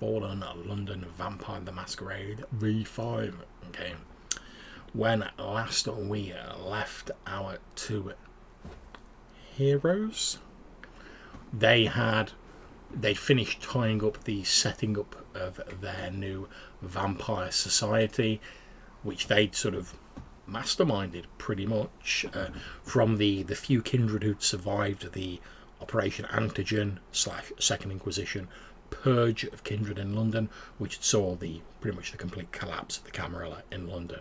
fallen London Vampire the Masquerade V5 game. When last we left our two heroes, they finished tying up the setting up of their new vampire society, which they'd sort of masterminded pretty much from the few kindred who'd survived the Operation Antigen / Second Inquisition purge of kindred in London, which saw pretty much the complete collapse of the Camarilla in London.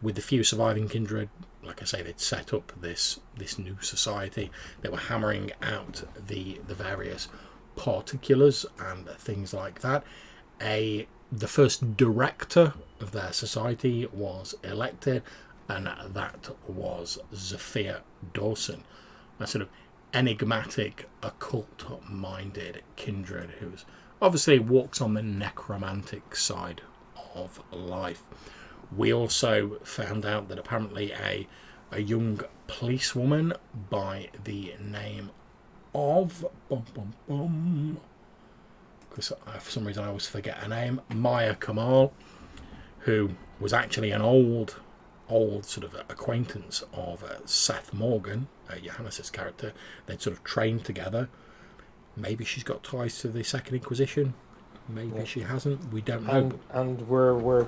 With the few surviving kindred, like I say, they'd set up this new society. They were hammering out the various particulars and things like that. The first director of their society was elected, and that was Zephyr Dawson, a sort of enigmatic, occult-minded kindred who obviously walks on the necromantic side of life. We also found out that apparently a young policewoman by the name of because for some reason I always forget her name, Maya Kamal, who was actually an old sort of acquaintance of Seth Morgan, Johannes' character. They'd sort of trained together. Maybe she's got ties to the Second Inquisition. Maybe she hasn't. We don't know. And we're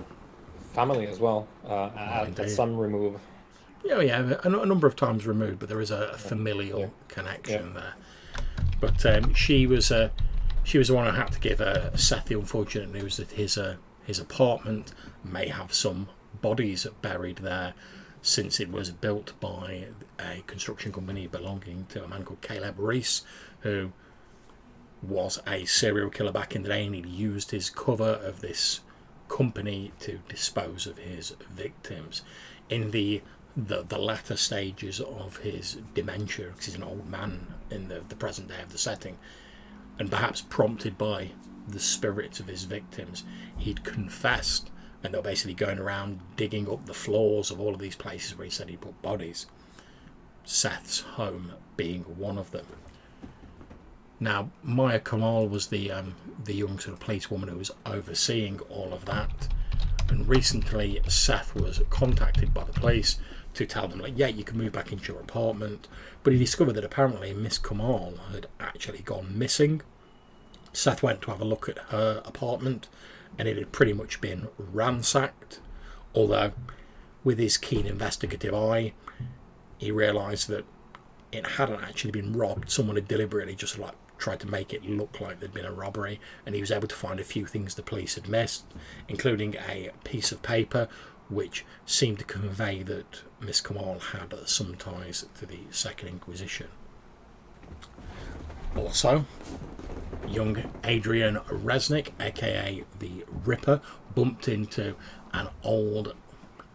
family as well, at some remove. Yeah, a number of times removed, but there is a familial connection there. But she was the one who had to give Seth the unfortunate news that his apartment may have some bodies buried there, since it was built by a construction company belonging to a man called Caleb Reese, who was a serial killer back in the day, and he'd used his cover of this company to dispose of his victims in the latter stages of his dementia, because he's an old man in the present day of the setting, and perhaps prompted by the spirits of his victims, he'd confessed, and they're basically going around digging up the floors of all of these places where he said he put bodies, Seth's home being one of them. Now, Maya Kamal was the young sort of policewoman who was overseeing all of that, and recently Seth was contacted by the police to tell them, like, yeah, you can move back into your apartment, but he discovered that apparently Miss Kamal had actually gone missing. Seth went to have a look at her apartment, and it had pretty much been ransacked, although with his keen investigative eye, he realised that it hadn't actually been robbed. Someone had deliberately just tried to make it look like there'd been a robbery, and he was able to find a few things the police had missed, including a piece of paper which seemed to convey that Miss Kamal had some ties to the Second Inquisition. Also, young Adrian Resnick, aka the Ripper, bumped into an old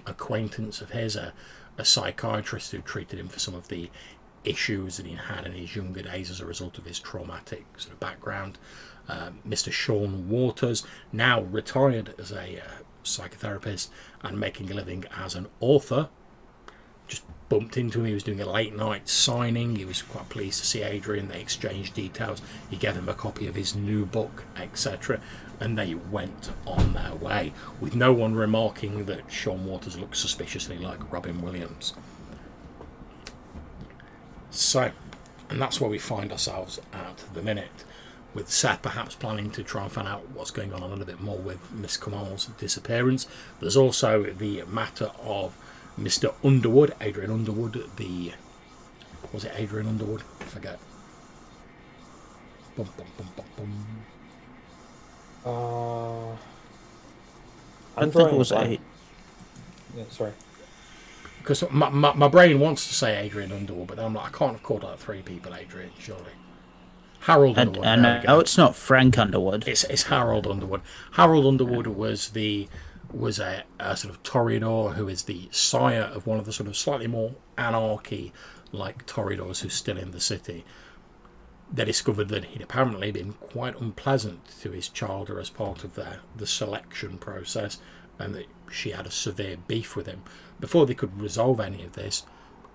acquaintance of his, a psychiatrist who treated him for some of the issues that he had in his younger days as a result of his traumatic sort of background. Mr. Sean Waters, now retired as a psychotherapist and making a living as an author, just bumped into him. He was doing a late night signing. He was quite pleased to see Adrian. They exchanged details. He gave him a copy of his new book, etc., and they went on their way, with no one remarking that Sean Waters looked suspiciously like Robin Williams. So, and that's where we find ourselves at the minute, with Seth perhaps planning to try and find out what's going on a little bit more with Miss Kamal's disappearance. There's also the matter of Mr. Underwood, Adrian Underwood, was it Adrian Underwood? I forget. Bum, bum, bum, bum, bum. I think it was Yeah, sorry. Because my brain wants to say Adrian Underwood, but then I'm like, I can't have called out three people Adrian, surely. Harold Underwood. No, it's not Frank Underwood. It's Harold Underwood. Harold Underwood was a sort of Toreador who is the sire of one of the sort of slightly more anarchy-like Toreadors who's still in the city. They discovered that he'd apparently been quite unpleasant to his childer as part of the selection process, and that she had a severe beef with him. Before they could resolve any of this,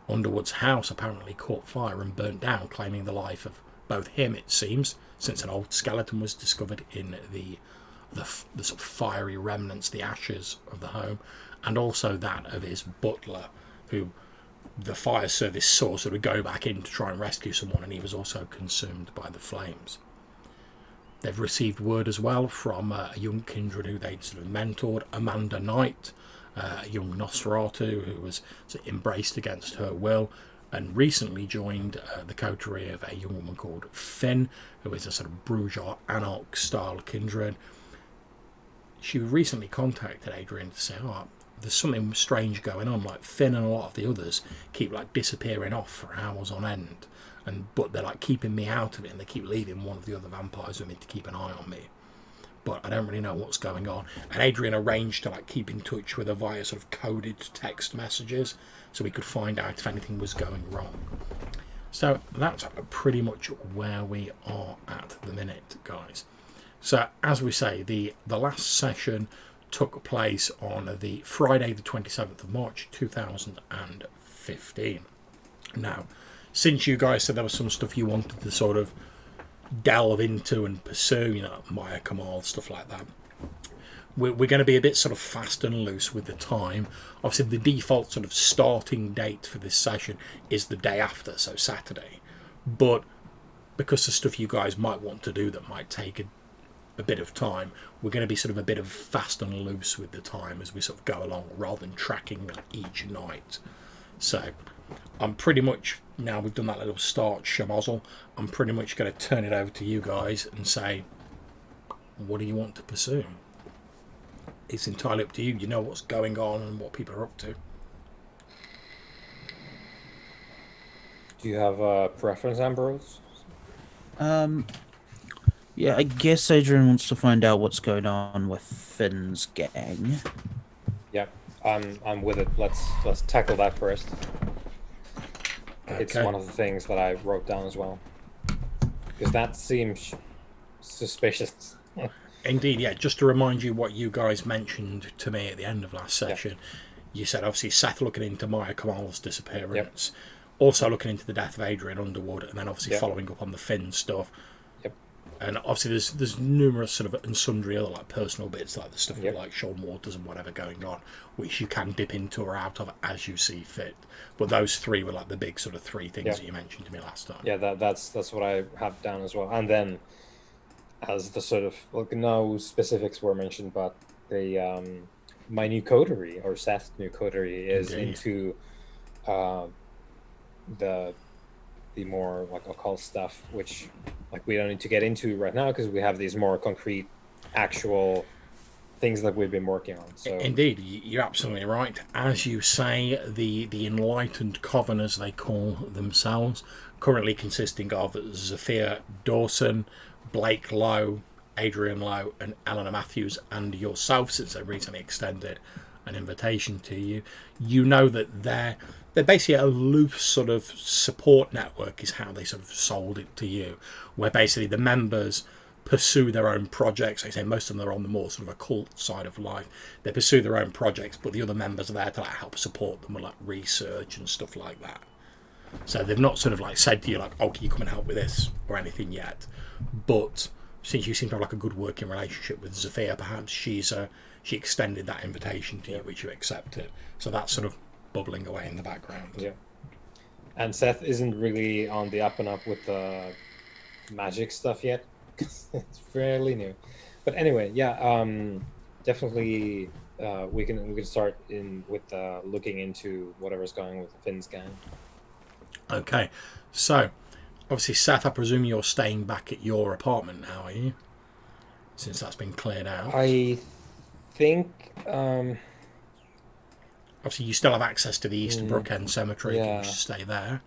Underwood's house apparently caught fire and burnt down, claiming the life of both him, it seems, since an old skeleton was discovered in the sort of fiery remnants, the ashes of the home, and also that of his butler, who the fire service saw sort of go back in to try and rescue someone, and he was also consumed by the flames. They've received word as well from a young kindred who they'd sort of mentored, Amanda Knight, a young Nosferatu who was sort of embraced against her will, and recently joined the coterie of a young woman called Finn, who is a sort of bourgeois anarch style kindred. She recently contacted Adrian to say, oh, there's something strange going on, like Finn and a lot of the others keep like disappearing off for hours on end, but they're like keeping me out of it, and they keep leaving one of the other vampires with me to keep an eye on me, but I don't really know what's going on. And Adrian arranged to like keep in touch with her via sort of coded text messages so we could find out if anything was going wrong. So that's pretty much where we are at the minute, guys. So as we say, the last session took place on the Friday the 27th of March 2015. Now, since you guys said there was some stuff you wanted to sort of delve into and pursue, you know, Maya Kamal, stuff like that, we're going to be a bit sort of fast and loose with the time. Obviously, the default sort of starting date for this session is the day after, so Saturday. But because the stuff you guys might want to do that might take a bit of time, we're going to be sort of a bit of fast and loose with the time as we sort of go along, rather than tracking each night. So I'm pretty much, now we've done that little start schmozzle, I'm pretty much going to turn it over to you guys and say, what do you want to pursue? It's entirely up to you. You know what's going on and what people are up to. Do you have a preference, Ambrose? Yeah, I guess Adrian wants to find out what's going on with Finn's gang. Yeah, I'm with it. Let's tackle that first. Okay. It's one of the things that I wrote down as well, because that seems suspicious. Indeed, yeah. Just to remind you what you guys mentioned to me at the end of last session, you said obviously Seth looking into Maya Kamal's disappearance, also looking into the death of Adrian Underwood, and then obviously following up on the Finn stuff. And obviously there's numerous sort of and sundry other like personal bits, like the stuff with like Sean Waters and whatever going on, which you can dip into or out of as you see fit. But those three were like the big sort of three things that you mentioned to me last time. Yeah, that's what I have down as well. And then as the sort of, like, no specifics were mentioned, but the my new coterie, or Seth's new coterie, is into the more like occult stuff, which like we don't need to get into right now because we have these more concrete actual things that we've been working on. So indeed, you're absolutely right. As you say, the enlightened coven, as they call themselves, currently consisting of Zafir Dawson, Blake Lowe, Adrian Lowe, and Eleanor Matthews, and yourself, since they recently extended an invitation to you. You know that they're basically a loose sort of support network, is how they sort of sold it to you, where basically the members pursue their own projects. They say most of them are on the more sort of occult side of life. They pursue their own projects, but the other members are there to like help support them with like research and stuff like that. So they've not sort of like said to you like, oh, can you come and help with this or anything yet. But since you seem to have like a good working relationship with Zafir, perhaps she extended that invitation to you, which you accepted. So that's sort of bubbling away in the background. Yeah. And Seth isn't really on the up and up with the magic stuff yet. It's fairly new. But anyway, definitely we can start in with looking into whatever's going on with Finn's gang. Okay. So obviously, Seth, I presume you're staying back at your apartment now, are you? Since that's been cleared out. I think obviously you still have access to the Easterbrook End Cemetery if you wish to stay there.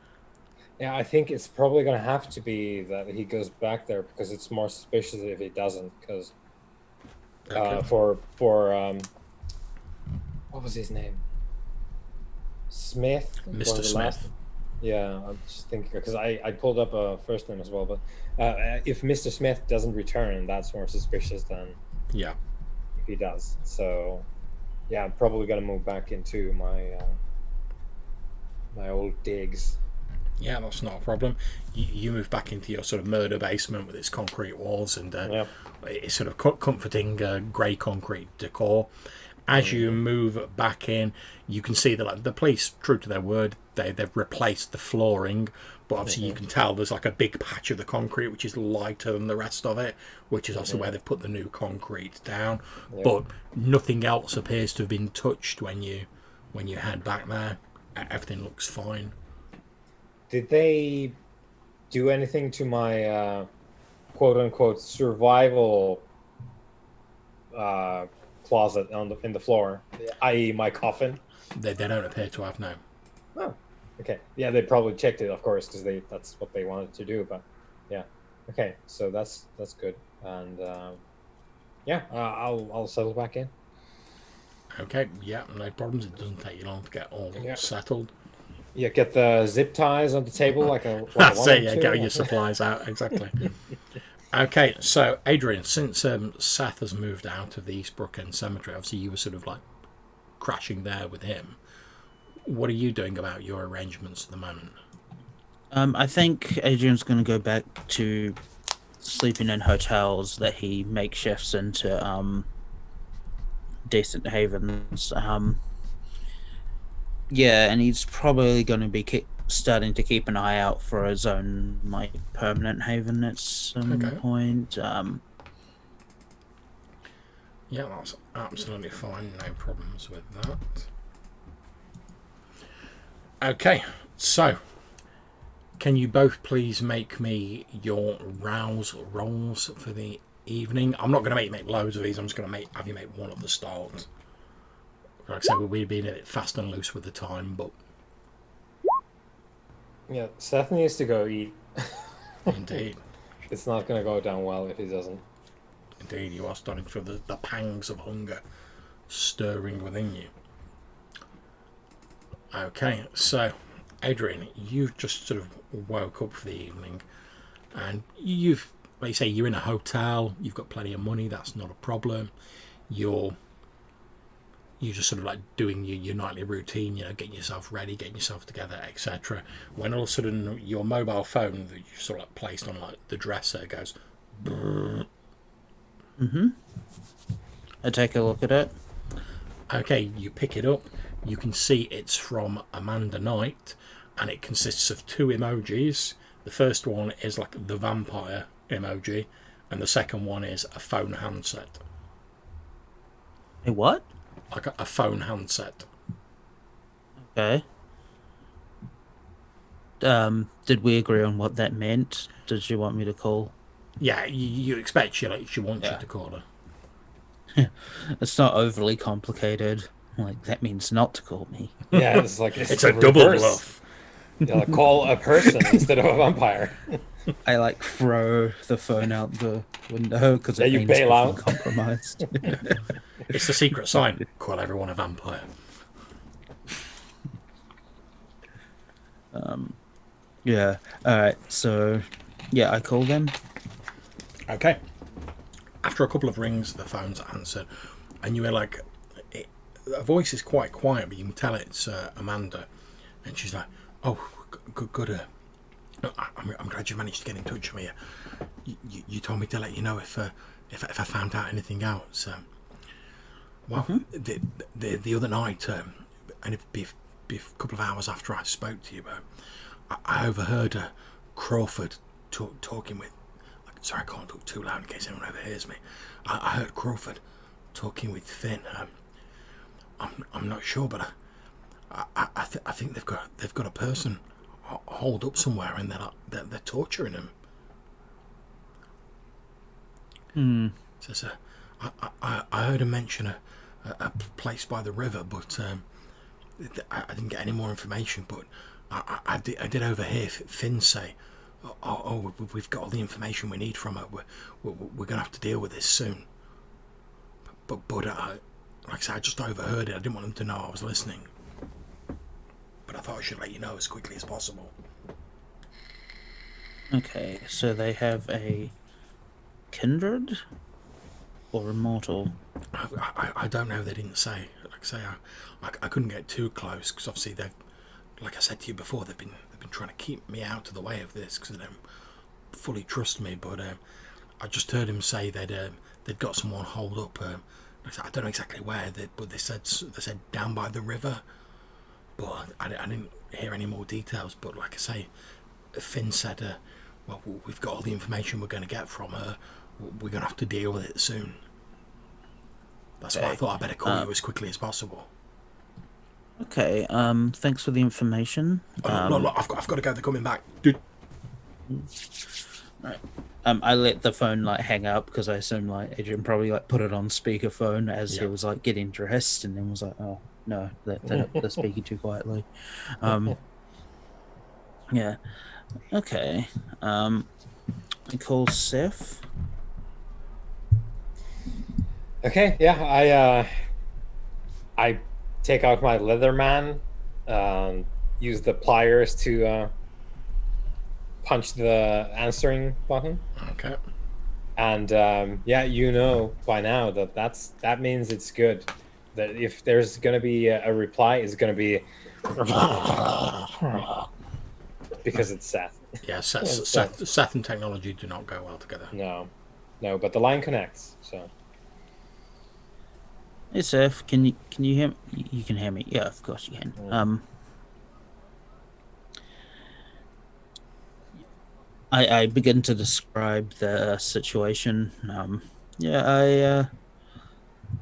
Yeah, I think it's probably going to have to be that he goes back there, because it's more suspicious if he doesn't, because for what was his name? Smith? Mr. Smith. Yeah, I'm just thinking, because I pulled up a first name as well, but if Mr. Smith doesn't return, that's more suspicious than if he does. So yeah, I'm probably going to move back into my my old digs. Yeah, that's not a problem. You move back into your sort of murder basement with its concrete walls and it's sort of comforting grey concrete decor. As you move back in, you can see that like, the police, true to their word, they've replaced the flooring, but obviously you can tell there's like a big patch of the concrete which is lighter than the rest of it, which is obviously where they've put the new concrete down. But nothing else appears to have been touched when you head back there. Everything looks fine. Did they do anything to my quote-unquote survival closet in the floor, i.e. my coffin? They don't appear to have, no. Oh, okay. Yeah, they probably checked it, of course, because that's what they wanted to do. But yeah, okay. So that's good, and I'll settle back in. Okay, yeah, no problems. It doesn't take you long to get all settled. Yeah, get the zip ties on the table like a That's it, yeah, get your supplies out, exactly. Okay, so Adrian, since Seth has moved out of the Eastbrook End Cemetery, obviously you were sort of like crashing there with him. What are you doing about your arrangements at the moment? I think Adrian's going to go back to sleeping in hotels that he makeshifts into decent havens. Yeah, and he's probably going to be starting to keep an eye out for his own like permanent haven at some point. Yeah, that's absolutely fine. No problems with that. Okay, so can you both please make me your rouse rolls for the evening? I'm not going to make you make loads of these. I'm just going to have you make one at the start. Like I said, we've been a bit fast and loose with the time, but yeah, Seth needs to go eat. Indeed. It's not going to go down well if he doesn't. Indeed, you are starting to feel the pangs of hunger stirring within you. Okay, so Adrian, you've just sort of woke up for the evening, and like you say, you're in a hotel. You've got plenty of money. That's not a problem. You're just sort of like doing your nightly routine, getting yourself ready, getting yourself together, etc. When all of a sudden your mobile phone that you've sort of like placed on like the dresser goes. Brrr. I take a look at it. Okay, you pick it up. You can see it's from Amanda Knight, and it consists of two emojis. The first one is like the vampire emoji, and the second one is a phone handset. A what? Like a phone handset. Okay. Did we agree on what that meant? Did you want me to call? Yeah, you expect she wants you to call her. It's not overly complicated. Like, that means not to call me. Yeah, it's like it's a double bluff. Yeah, like call a person instead of a vampire. I like throw the phone out the window because it means bail out. Compromised. It's the secret sign. Call everyone a vampire. Yeah. All right. So, yeah, I call them. Okay. After a couple of rings, the phone's answered, and you hear like a voice is quite quiet, but you can tell it's Amanda, and she's like, "Oh, good. I'm glad you managed to get in touch with me. You told me to let you know if I found out anything else. Well, the other night, and it'd be a couple of hours after I spoke to you, I overheard Crawford talking with. Sorry, I can't talk too loud in case anyone overhears me. I heard Crawford talking with Finn. I'm not sure, but I think they've got a person holed up somewhere, and they're torturing him. So I heard him mention a place by the river, but I didn't get any more information. But I did overhear Finn say, "Oh, we've got all the information we need from her. We're gonna have to deal with this soon." But like I said, I just overheard it. I didn't want them to know I was listening. But I thought I should let you know as quickly as possible. Okay, so they have a kindred or immortal? I don't know. They didn't say. Like I say, I couldn't get too close because obviously they've like I said to you before, they've been trying to keep me out of the way of this because they don't fully trust me. But I just heard him say they'd got someone holed up. I don't know exactly where, but they said down by the river. But I didn't hear any more details. But like I say, Finn said, well, we've got all the information we're going to get from her. We're going to have to deal with it soon. That's why I thought I'd better call you as quickly as possible. Okay. Thanks for the information. Look, I've got to go. They're coming back. Dude. Right. I let the phone hang up because I assumed Adrian probably put it on speakerphone as he was getting dressed, and then was like, oh no, they're speaking too quietly. Yeah. Okay. I call Seth. Okay, yeah, I take out my Leatherman, use the pliers to punch the answering button. Okay. And by now that means it's good. That if there's gonna be a reply, it's gonna be because it's Seth. Yeah, Seth and technology do not go well together. No, but the line connects. So. Hey Seth, can you hear me? You can hear me. Yeah, of course you can. I begin to describe the situation. I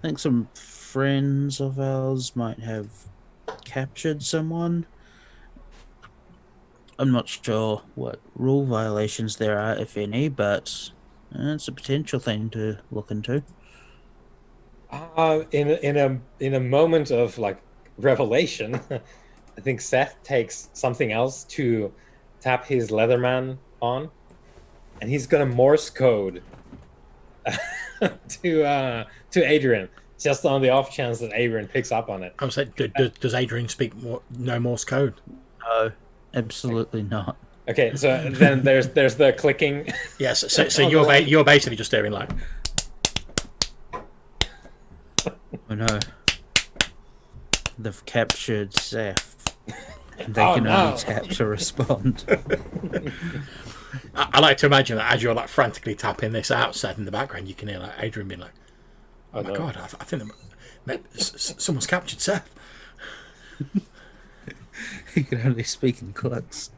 think some friends of ours might have captured someone. I'm not sure what rule violations there are, if any, but it's a potential thing to look into. In a moment of revelation, I think Seth takes something else to tap his Leatherman on, and he's gonna Morse code to Adrian, just on the off chance that Adrian picks up on it. I was saying, does Adrian speak no Morse code? No, absolutely not. Okay, so then there's the clicking. Yes, so you're basically just doing Oh no. They've captured Seth. And they can only tap to respond. I like to imagine that as you're frantically tapping this out, Seth, in the background, you can hear Adrian being oh my god, I think someone's captured Seth. He can only speak in clicks.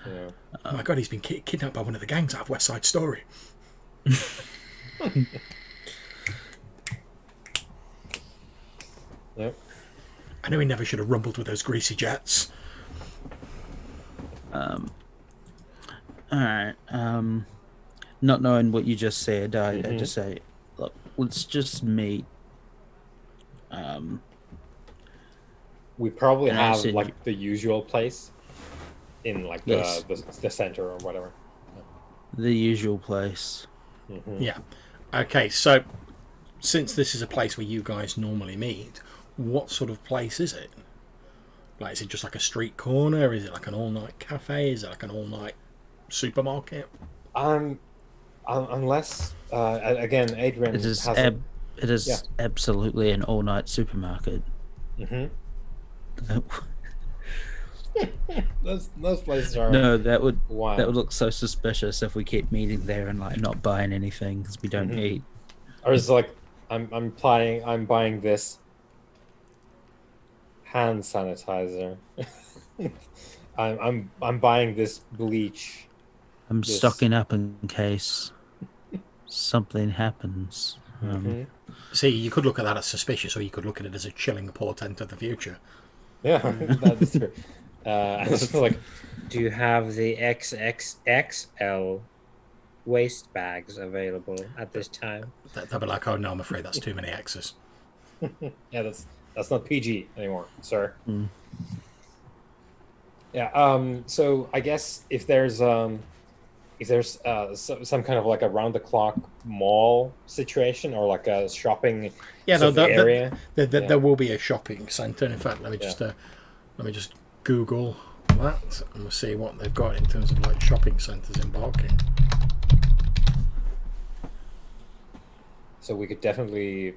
Yeah. Oh my god, he's been kidnapped by one of the gangs out of West Side Story. Yep. I know he never should have rumbled with those greasy jets. Alright. Not knowing what you just said, I just say, look, let's just meet. We probably have the usual place in the center or whatever. The usual place. Mm-hmm. Yeah. Okay, so since this is a place where you guys normally meet, what sort of place is it? Is it just a street corner? Is it an all-night cafe? Is it an all-night supermarket? Unless again, Adrian it is absolutely an all-night supermarket. Mm-hmm. those places are that would look so suspicious if we keep meeting there and not buying anything because we don't eat. Or it's I'm buying this hand sanitizer. I'm buying this bleach. I'm stocking up in case something happens. See, you could look at that as suspicious, or you could look at it as a chilling portent of the future. Yeah, that's true. It's do you have the XXXL waste bags available at this time? They'll be oh no, I'm afraid that's too many X's. Yeah, that's not PG anymore, sir. Yeah. So I guess if there's some kind of a round the clock mall situation or a shopping area, there will be a shopping centre. In fact, let me just Google that and we'll see what they've got in terms of shopping centres in Barking. So we could definitely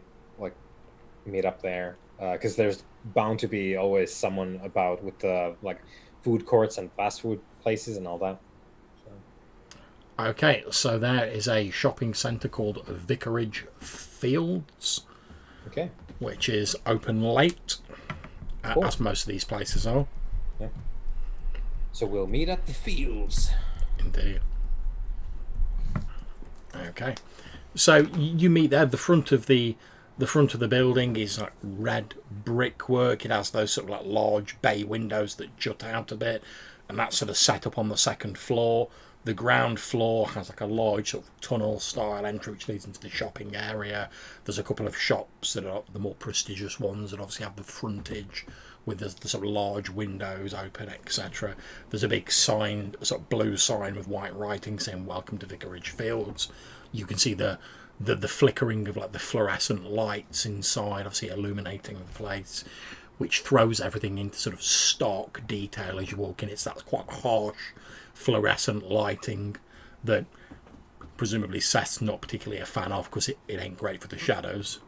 meet up there. because there's bound to be always someone about with the like food courts and fast food places and all that. So, Okay, so there is a shopping centre called Vicarage Fields, okay, which is open late, cool. as most of these places are. Yeah. So we'll meet at the fields. Indeed. Okay, so you meet there. The front of the building is like red brickwork. It has those sort of like large bay windows that jut out a bit, and that's sort of set up on the second floor. The ground floor has like a large sort of tunnel style entry which leads into the shopping area. There's a couple of shops that are the more prestigious ones that obviously have the frontage with the sort of large windows open, etc. There's a big sign, a sort of blue sign with white writing saying "Welcome to Vicarage Fields." You can see the flickering of like the fluorescent lights inside, obviously illuminating the place, which throws everything into sort of stark detail as you walk in. It's that quite harsh fluorescent lighting that presumably Seth's not particularly a fan of because it ain't great for the shadows.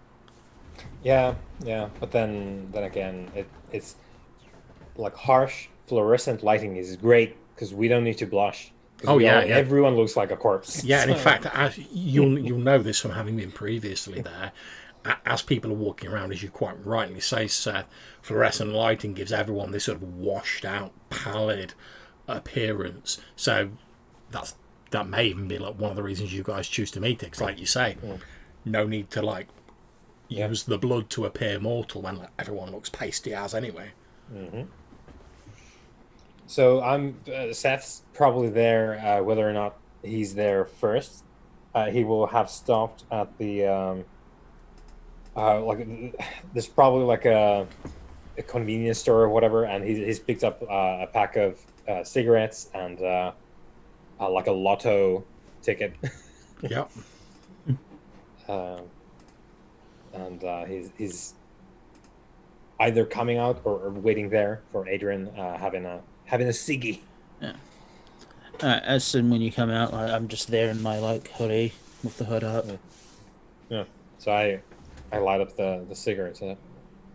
Yeah, yeah. But then again, it's like harsh fluorescent lighting is great because we don't need to blush because Oh yeah, yeah. everyone looks like a corpse. Yeah, and in So, fact, as you'll know this from having been previously there, as people are walking around, as you quite rightly say, Seth, fluorescent lighting gives everyone this sort of washed out, pallid appearance. So that may even be like one of the reasons you guys choose to meet it. Because, like you say, no need to like yeah. use the blood to appear mortal when like, everyone looks pasty as anyway. Hmm. So I'm Seth's probably there. Whether or not he's there first, he will have stopped at the like there's probably like a convenience store or whatever, and he's picked up a pack of cigarettes and like a lotto ticket. Yep. um, and he's either coming out or waiting there for Adrian having a ciggy. Yeah. As soon when you come out, I'm just there in my like hoodie with the hood up. Yeah. So I light up the cigarettes,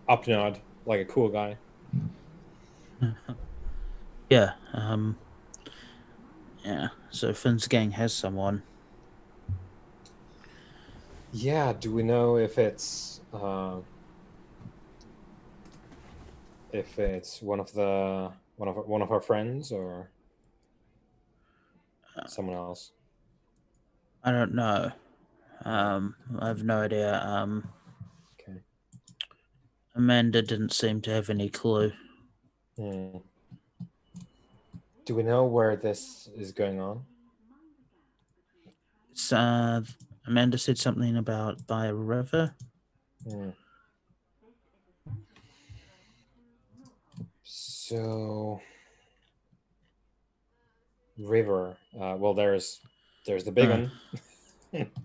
up nod like a cool guy. Yeah. Yeah. So Finn's gang has someone. Yeah. Do we know if it's one of our friends or someone else? I don't know. I have no idea. Okay. Amanda didn't seem to have any clue. Hmm. Do we know where this is going on? It's, Amanda said something about by a river. Hmm. So river. Well, there's the big one.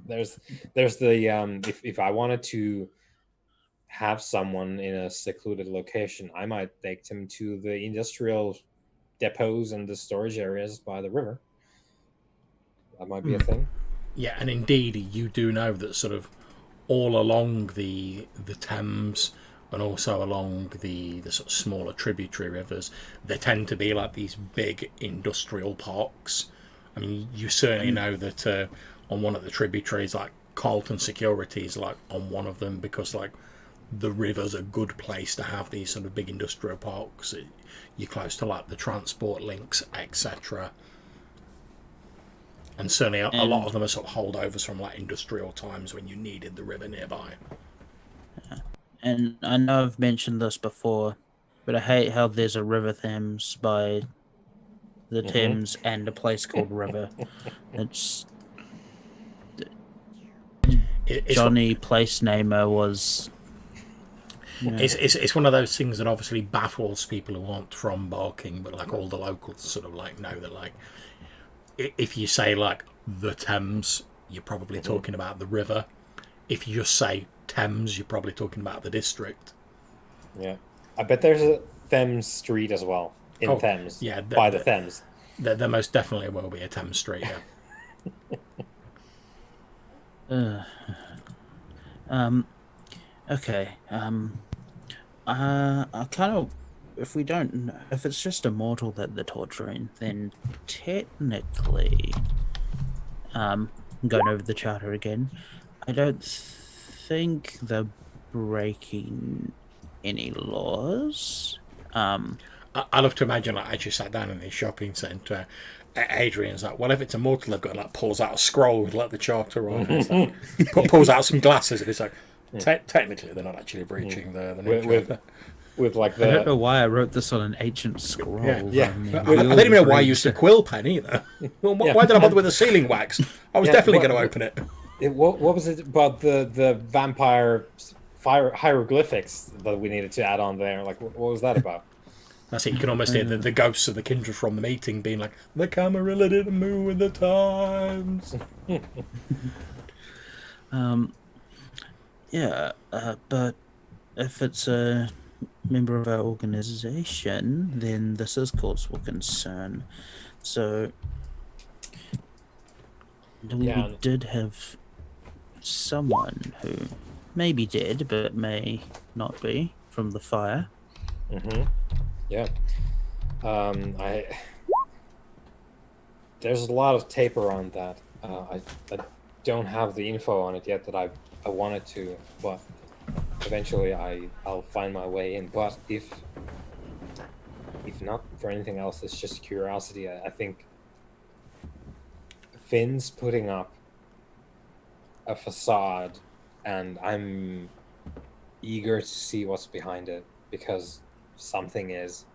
there's the if I wanted to have someone in a secluded location, I might take them to the industrial depots and the storage areas by the river. That might be a thing. Yeah, and indeed, you do know that sort of all along the Thames and also along the sort of smaller tributary rivers, there tend to be like these big industrial parks. I mean, you certainly know that on one of the tributaries, like Carlton Security is like on one of them because like the river's a good place to have these sort of big industrial parks. You're close to like the transport links, etc. And certainly a lot of them are sort of holdovers from like industrial times when you needed the river nearby. And I know I've mentioned this before, but I hate how there's a River Thames by the Thames and a place called River. It's It's Johnny Place Namer was. it's one of those things that obviously baffles people who aren't from Barking, but like all the locals sort of like know that like if you say like the Thames, you're probably talking about the river. If you just say Thames, you're probably talking about the district. Yeah, I bet there's a Thames Street as well in Thames. Yeah, by the Thames. There most definitely will be a Thames Street. Okay. I kind of, if we don't, if it's just a mortal that they're torturing, then technically, going over the charter again, I don't think they're breaking any laws. I love to imagine like as you sat down in the shopping centre, Adrian's like, well, if it's a mortal, they've got like pulls out a scroll with like the charter on, and it's like, pulls out some glasses, and it's like, technically they're not actually breaching the new charter. With like I don't know the why I wrote this on an ancient scroll. Yeah. I mean, I we don't all even know why I agreed used a to- quill pen either. Well, why did I bother with the sealing wax? I was Yeah, definitely what- going to open it. what was it about the vampire fire hieroglyphics that we needed to add on there? Like, what was that about? That's it. You can almost hear the ghosts of the kindred from the meeting being like, the Camarilla didn't move with the times. Yeah, but if it's a member of our organization, then this is cause for concern. So we Yeah. did have someone who may be dead, but may not be from the fire. Yeah. I there's a lot of tape around that. I don't have the info on it yet that I wanted to, but eventually I'll find my way in. But if not for anything else, it's just curiosity. I think Finn's putting up a facade, and I'm eager to see what's behind it because something is.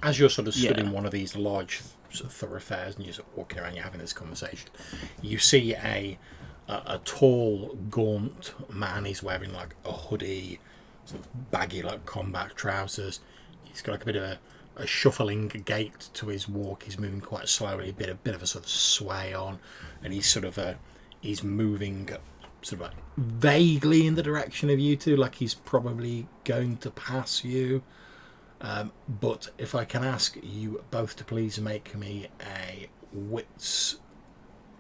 As you're sort of stood Yeah. in one of these large sort of thoroughfares and you're sort of walking around, you're having this conversation, you see a tall, gaunt man. He's wearing like a hoodie, sort of baggy like combat trousers. He's got like a bit of a shuffling gait to his walk. He's moving quite slowly, a bit of a sort of sway on, and he's sort of he's moving sort of like vaguely in the direction of you two, like he's probably going to pass you. But if I can ask you both to please make me a wits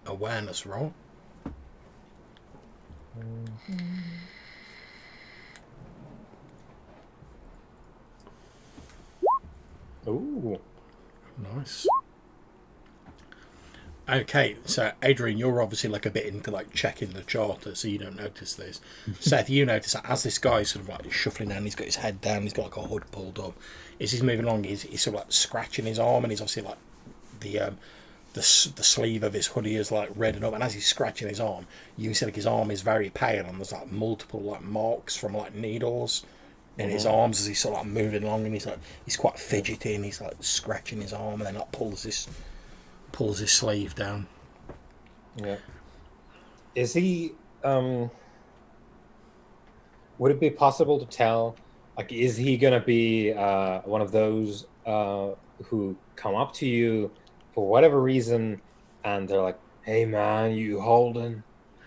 awareness roll. Ooh. Nice. Okay, so Adrian, you're obviously like a bit into like checking the charter, so you don't notice this. Seth, you notice that as this guy's sort of like shuffling down, he's got his head down, he's got like a hood pulled up. As he's moving along, he's sort of like scratching his arm, and he's obviously like the sleeve of his hoodie is like reddened up, and as he's scratching his arm, you can see like his arm is very pale, and there's like multiple like marks from like needles in his arms as he's sort of like moving along, and he's quite fidgety, and he's like scratching his arm, and then like pulls his sleeve down. Yeah. Is he would it be possible to tell, like, is he gonna be one of those who come up to you for whatever reason and they're like, hey man, you holding?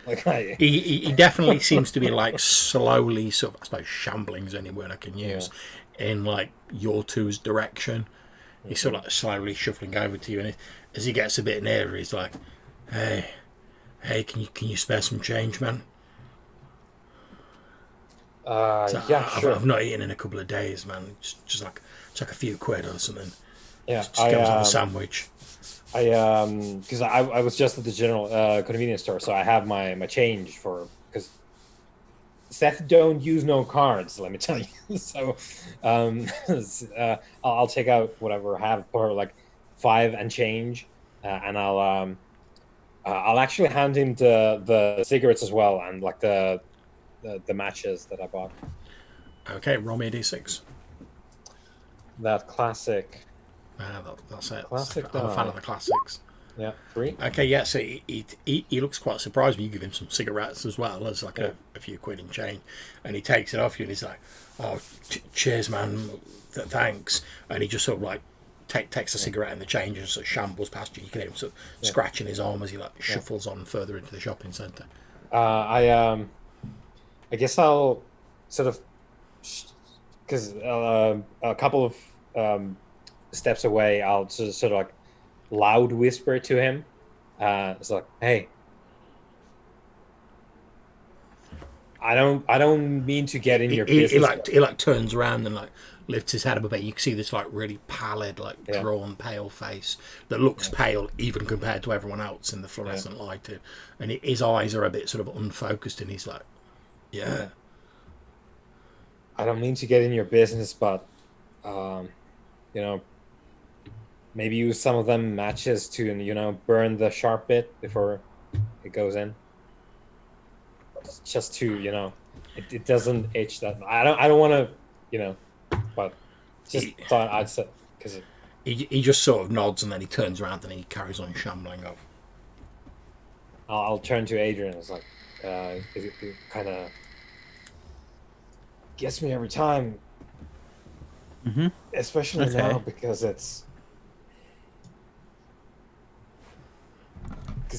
Like, He definitely seems to be like slowly sort of, I suppose shambling is any word I can use, in like your two's direction. He's sort of like slowly shuffling over to you, and as he gets a bit nearer, he's like, hey, can you spare some change, man? yeah, sure. I've not eaten in a couple of days, man. Just like a few quid or something. Yeah, Just get myself a sandwich. Because I was just at the general convenience store, so I have my change for, because Seth don't use no cards, let me tell you. So I'll take out whatever I have for like 5 and change, and I'll actually hand him the cigarettes as well, and like the matches that I bought. Okay, roll me a d6. That classic. That's it. Classic I'm a fan die. of the classics. Yeah, 3. Okay, yeah, so he looks quite surprised when you give him some cigarettes as well as like a few quid in change, and he takes it off you and he's like, oh, cheers man, thanks, and he just sort of like takes a cigarette and the change and sort of shambles past you. You can hear him sort of scratching his arm as he like shuffles on further into the shopping centre. I guess I'll sort of, because a couple of steps away, I'll sort of like loud whisper to him. It's like, hey, I don't mean to get in your He business. like turns around and like lifts his head up a bit. You can see this like really pallid, like Yeah. drawn, pale face that looks pale even compared to everyone else in the fluorescent light. And his eyes are a bit sort of unfocused, and he's like, "Yeah." I don't mean to get in your business, but maybe use some of them matches to burn the sharp bit before it goes in. Just to it doesn't itch that. I don't want to but just thought I'd say because He just sort of nods and then he turns around and he carries on shambling off. I'll turn to Adrian. It's like it kind of gets me every time, especially now because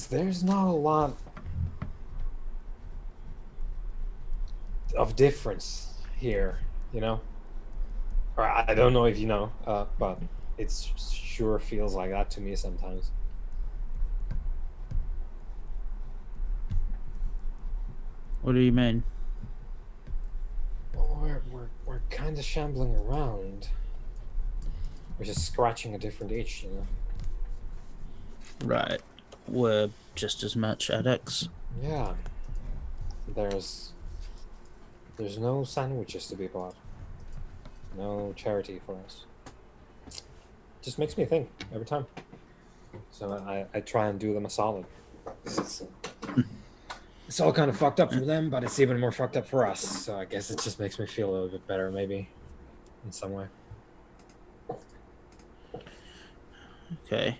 there's not a lot of difference here, or I don't know if you know, but it sure feels like that to me sometimes. What do you mean? Well, we're kind of shambling around. We're just scratching a different itch, Right. We're just as much addicts. Yeah. There's no sandwiches to be bought. No charity for us. Just makes me think every time. So I try and do them a solid. It's all kind of fucked up for them, but it's even more fucked up for us. So I guess it just makes me feel a little bit better, maybe, in some way. Okay.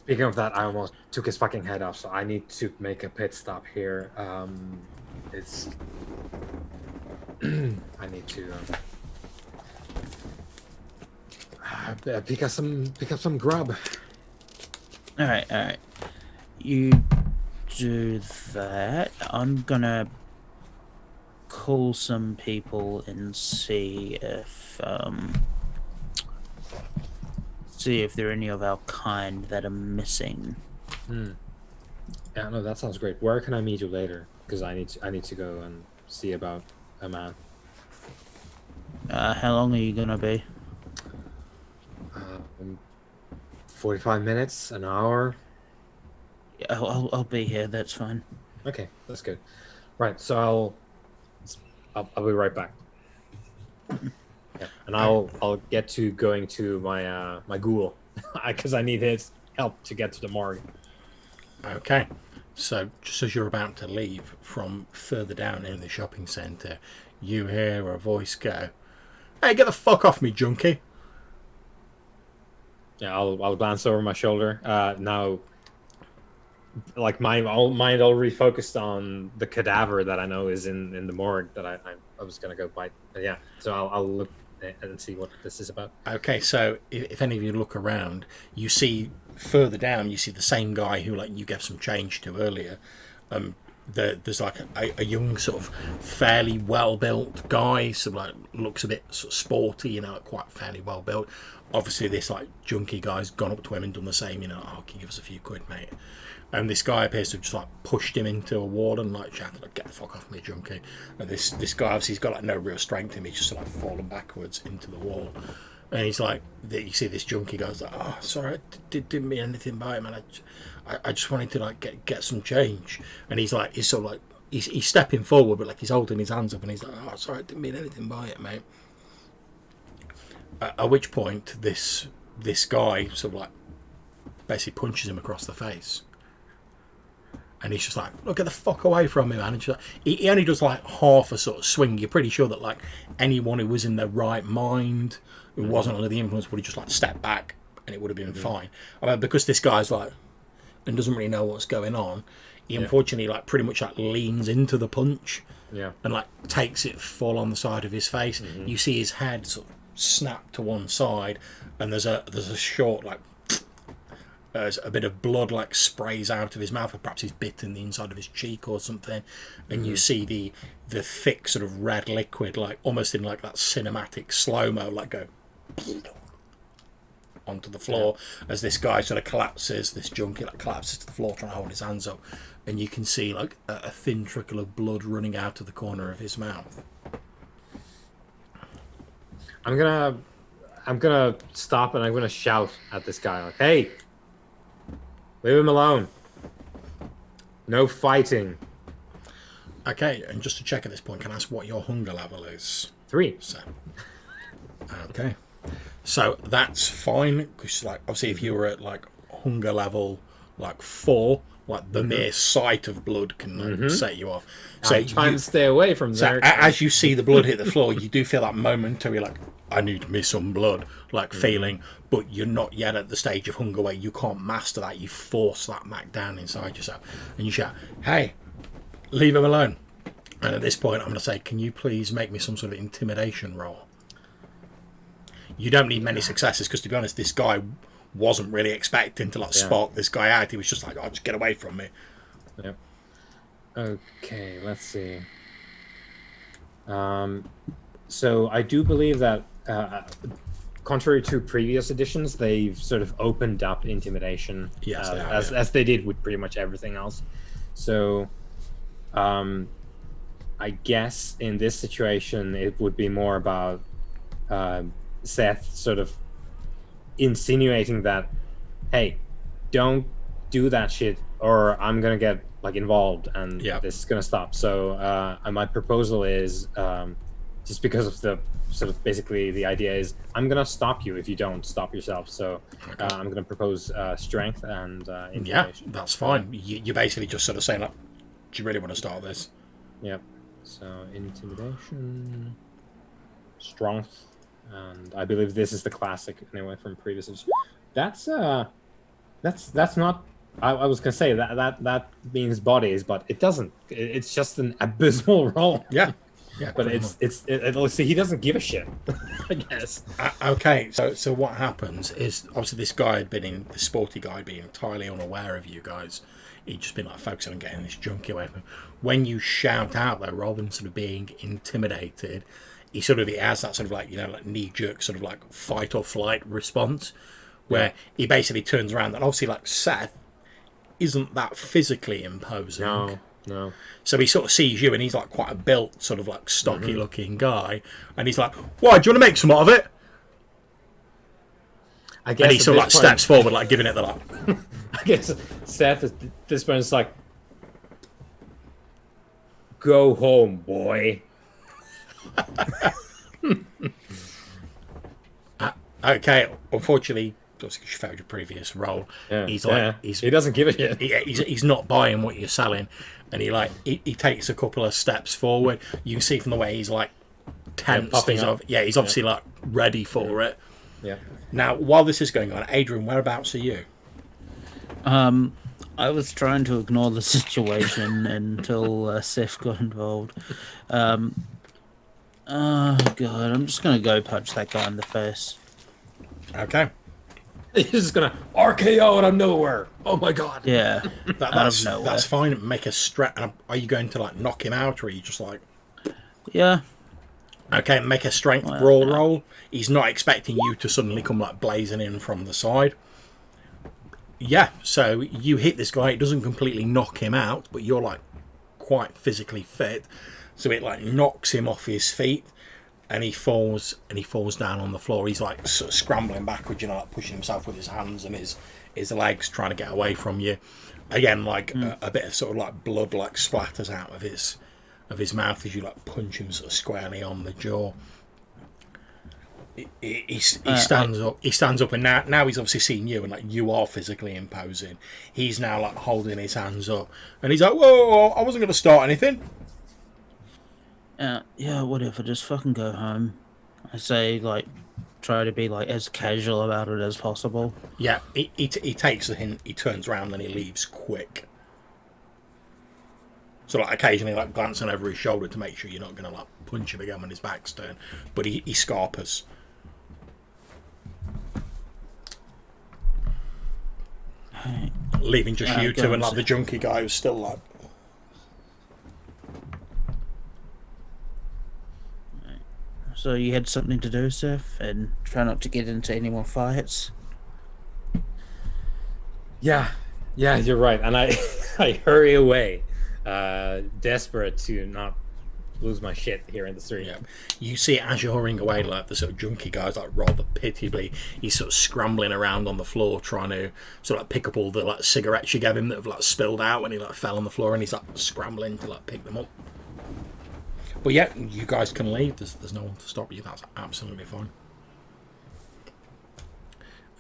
Speaking of that, I almost took his fucking head off, so I need to make a pit stop here. It's I need to pick up some grub. All right. You do that. I'm gonna call some people and see if there are any of our kind that are missing. Yeah, no, that sounds great. Where can I meet you later? Because I need to go and see about a man. How long are you gonna be? 45 minutes, an hour. Yeah, I'll be here. That's fine. Okay, that's good. Right, so I'll be right back. Yeah, and I'll get to going to my ghoul because I need his help to get to the morgue. Okay, so just as you're about to leave from further down in the shopping centre, you hear a voice go, "Hey, get the fuck off me, junkie!" Yeah, I'll glance over my shoulder. Now, like my mind already focused on the cadaver that I know is in the morgue that I was gonna go bite. But yeah, so I'll look and see what this is about. Okay, so if any of you look around, you see further down, you see the same guy who like you gave some change to earlier. There's like a young sort of fairly well built guy, so like looks a bit sort of sporty, like quite fairly well built. Obviously, this like junkie guy's gone up to him and done the same, oh, can you give us a few quid, mate? And this guy appears to have just like pushed him into a wall and like shouted, like, "Get the fuck off me, junkie!" And this guy obviously he's got like no real strength in him. He's just like fallen backwards into the wall. And he's like, you see this junkie guy's like, "Oh, sorry, I didn't mean anything by it, man. I just wanted to like get some change." And he's sort of like he's stepping forward, but like he's holding his hands up, and he's like, "Oh, sorry, I didn't mean anything by it, mate." At which point, this guy sort of like basically punches him across the face. And he's just like, "Look, get the fuck away from me, man." And like, he only does like half a sort of swing. You're pretty sure that like anyone who was in their right mind, who wasn't under the influence, would have just like stepped back and it would have been fine. I mean, because this guy's like, and doesn't really know what's going on, he unfortunately like pretty much like leans into the punch. Yeah. And like takes it full on the side of his face. You see his head sort of snap to one side, and there's a short like. A bit of blood like sprays out of his mouth, or perhaps he's bitten the inside of his cheek or something, and you see the thick sort of red liquid, like almost in like that cinematic slow mo, like go onto the floor as this guy sort of collapses, this junkie like collapses to the floor trying to hold his hands up, and you can see like a thin trickle of blood running out of the corner of his mouth. I'm gonna stop and I'm gonna shout at this guy like, "Hey, leave him alone. No fighting." Okay, and just to check at this point, can I ask what your hunger level is? 3. So, okay, so that's fine because like obviously if you were at like hunger level like 4, like the mere sight of blood can set you off. So I'm trying to stay away from there. as you see the blood hit the floor, you do feel that momentary like, I need me some blood, like feeling, but you're not yet at the stage of hunger where you can't master that. You force that back down inside yourself, and you shout, "Hey, leave him alone!" And at this point, I'm going to say, "Can you please make me some sort of intimidation roll?" You don't need many successes because, to be honest, this guy wasn't really expecting to like spark this guy out. He was just like, "Oh, just get away from me." Yep. Okay, let's see. So I do believe that, contrary to previous editions, they've sort of opened up intimidation, Yes, they have, as they did with pretty much everything else. So, I guess in this situation, it would be more about Seth sort of insinuating that, "Hey, don't do that shit, or I'm gonna get like involved, and this is gonna stop." So, my proposal is, just because of the sort of basically the idea is, I'm gonna stop you if you don't stop yourself. So, I'm gonna propose strength and intimidation. Yeah, that's fine. You're basically just sort of saying, like, "Do you really want to start this?" Yep. So intimidation, strength, and I believe this is the classic anyway from previous editions. That's not. I was gonna say that means bodies, but it doesn't. It's just an abysmal roll. Yeah. But let's see, he doesn't give a shit, I guess. Okay, so what happens is obviously this guy had been the sporty guy being entirely unaware of you guys. He'd just been like focusing on getting this junkie away from him. When you shout out though, rather than sort of being intimidated, he has that sort of like, like knee jerk sort of like fight or flight response, where he basically turns around and obviously like Seth isn't that physically imposing. No. So he sort of sees you, and he's like quite a built, sort of like stocky-looking guy, and he's like, "Why? Do you want to make some out of it?" I guess. And he sort of like steps forward, like giving it the like. I guess Seth at this point is like, "Go home, boy." Okay, unfortunately, because you failed your previous role, he doesn't give a shit. He's not buying what you're selling, and he takes a couple of steps forward. You can see from the way he's like tense. He's obviously like ready for it. Yeah. Now, while this is going on, Adrian, whereabouts are you? I was trying to ignore the situation until Seth got involved. Oh god, I'm just gonna go punch that guy in the face. Okay. He's just gonna RKO out of nowhere. Oh my god. Yeah. That's fine. Make a strength. Are you going to like knock him out, or are you just like? Yeah. Okay, make a strength brawl roll. He's not expecting you to suddenly come like blazing in from the side. Yeah, so you hit this guy. It doesn't completely knock him out, but you're like quite physically fit, so it like knocks him off his feet, and he falls down on the floor. He's like sort of scrambling backwards, like pushing himself with his hands and his legs, trying to get away from you. Again, like a bit of sort of like blood like splatters out of his mouth as you like punch him sort of squarely on the jaw. He stands up. He stands up, and now he's obviously seen you, and like you are physically imposing. He's now like holding his hands up, and he's like, "Whoa! I wasn't going to start anything." Yeah, whatever. Just fucking go home. I say, like, try to be like as casual about it as possible. Yeah, he takes the hint. He turns around and he leaves quick. So like occasionally like glancing over his shoulder to make sure you're not going to like punch him again when his back's turned. But he scarpers. Leaving just you two and like the junkie guy who's still like. So you had something to do, Seth, and try not to get into any more fights. Yeah, yeah, you're right. And I I hurry away, desperate to not lose my shit here in the street. Yeah, you see as you're hurrying away, like the sort of junkie guy's like rather pitiably, he's sort of scrambling around on the floor trying to sort of like pick up all the like cigarettes you gave him that have like spilled out when he like fell on the floor, and he's like scrambling to like pick them up. But yeah, you guys can leave. There's no one to stop you. That's absolutely fine.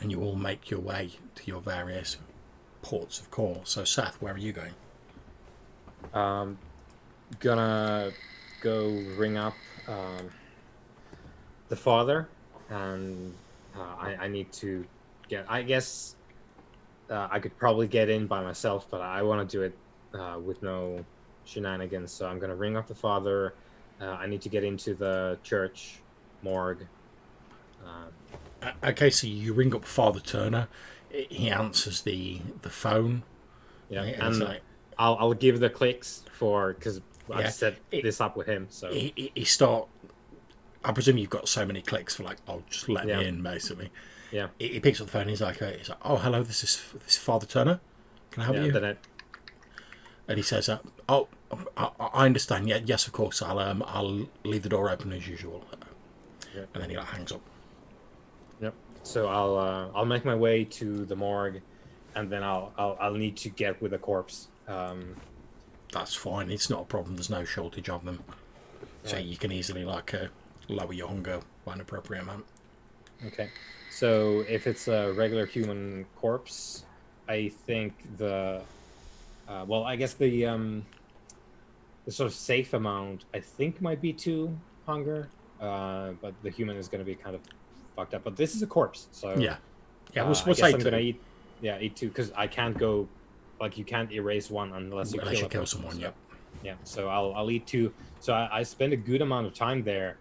And you all make your way to your various ports of call. So Seth, where are you going? Gonna go ring up the father, and I need to get. I guess I could probably get in by myself, but I want to do it with no shenanigans. So I'm gonna ring up the father. I need to get into the church morgue. Okay, so you ring up Father Turner. He answers the phone. Yeah, Right, and like, I'll give the clicks for because yeah, I've set this up with him. So he start. I presume you've got so many clicks for like, oh, just let Yeah. me in, basically. yeah, He picks up the phone. He's like, oh, hello, this is Father Turner. Can I help yeah. you? Then I, And he says, oh, I understand. Yeah, yes, of course. I'll leave the door open as usual. Yeah. And then he like hangs up. Yep. So I'll make my way to the morgue, and then I'll need to get with the corpse. That's fine. It's not a problem. There's no shortage of them. So Right. you can easily like lower your hunger by an appropriate amount. Okay. So if it's a regular human corpse, I think well, I guess the sort of safe amount I think might be 2 hunger, but the human is going to be kind of fucked up. But this is a corpse, so Yeah. Yeah, I we'll guess say I'm gonna two, eat. Yeah, eat 2 because I can't go. Like you can't erase one unless you unless kill you a kill person, someone. so- Yep. Yeah, so I'll eat 2. So I spend a good amount of time there,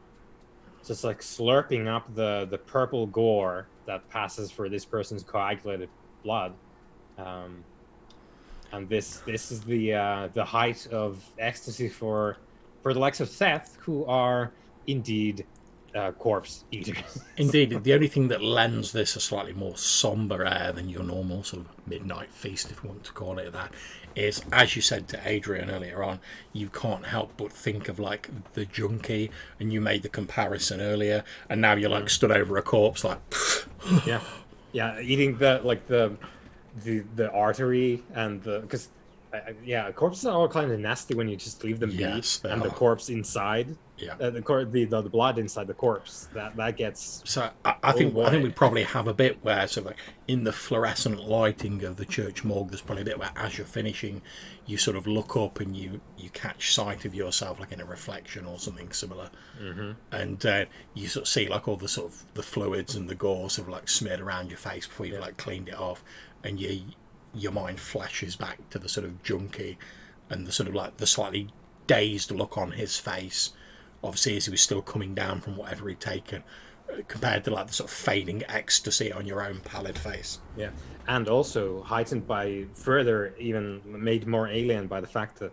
just like slurping up the purple gore that passes for this person's coagulated blood. Um, and this is the height of ecstasy for the likes of Seth, who are indeed corpse eaters. Indeed, the only thing that lends this a slightly more somber air than your normal sort of midnight feast, if you want to call it that, is, as you said to Adrian earlier on, you can't help but think of like the junkie, and you made the comparison earlier, and now you're like stood over a corpse, like, Yeah, yeah, eating the artery and the because yeah, corpses are all kind of nasty when you just leave them yes, be, they and the are. corpse inside, Yeah. the blood inside the corpse that gets. So I Oh think boy. we probably have a bit where sort of like in the fluorescent lighting of the church morgue, there's probably a bit where as you're finishing, you sort of look up and you catch sight of yourself like in a reflection or something similar, and you sort of see like all the sort of the fluids and the gore sort of like smeared around your face before you've like cleaned it off, and your mind flashes back to the sort of junkie and the sort of like the slightly dazed look on his face, obviously as he was still coming down from whatever he'd taken, compared to like the sort of fading ecstasy on your own pallid face. Yeah, and also heightened by further, even made more alien by the fact that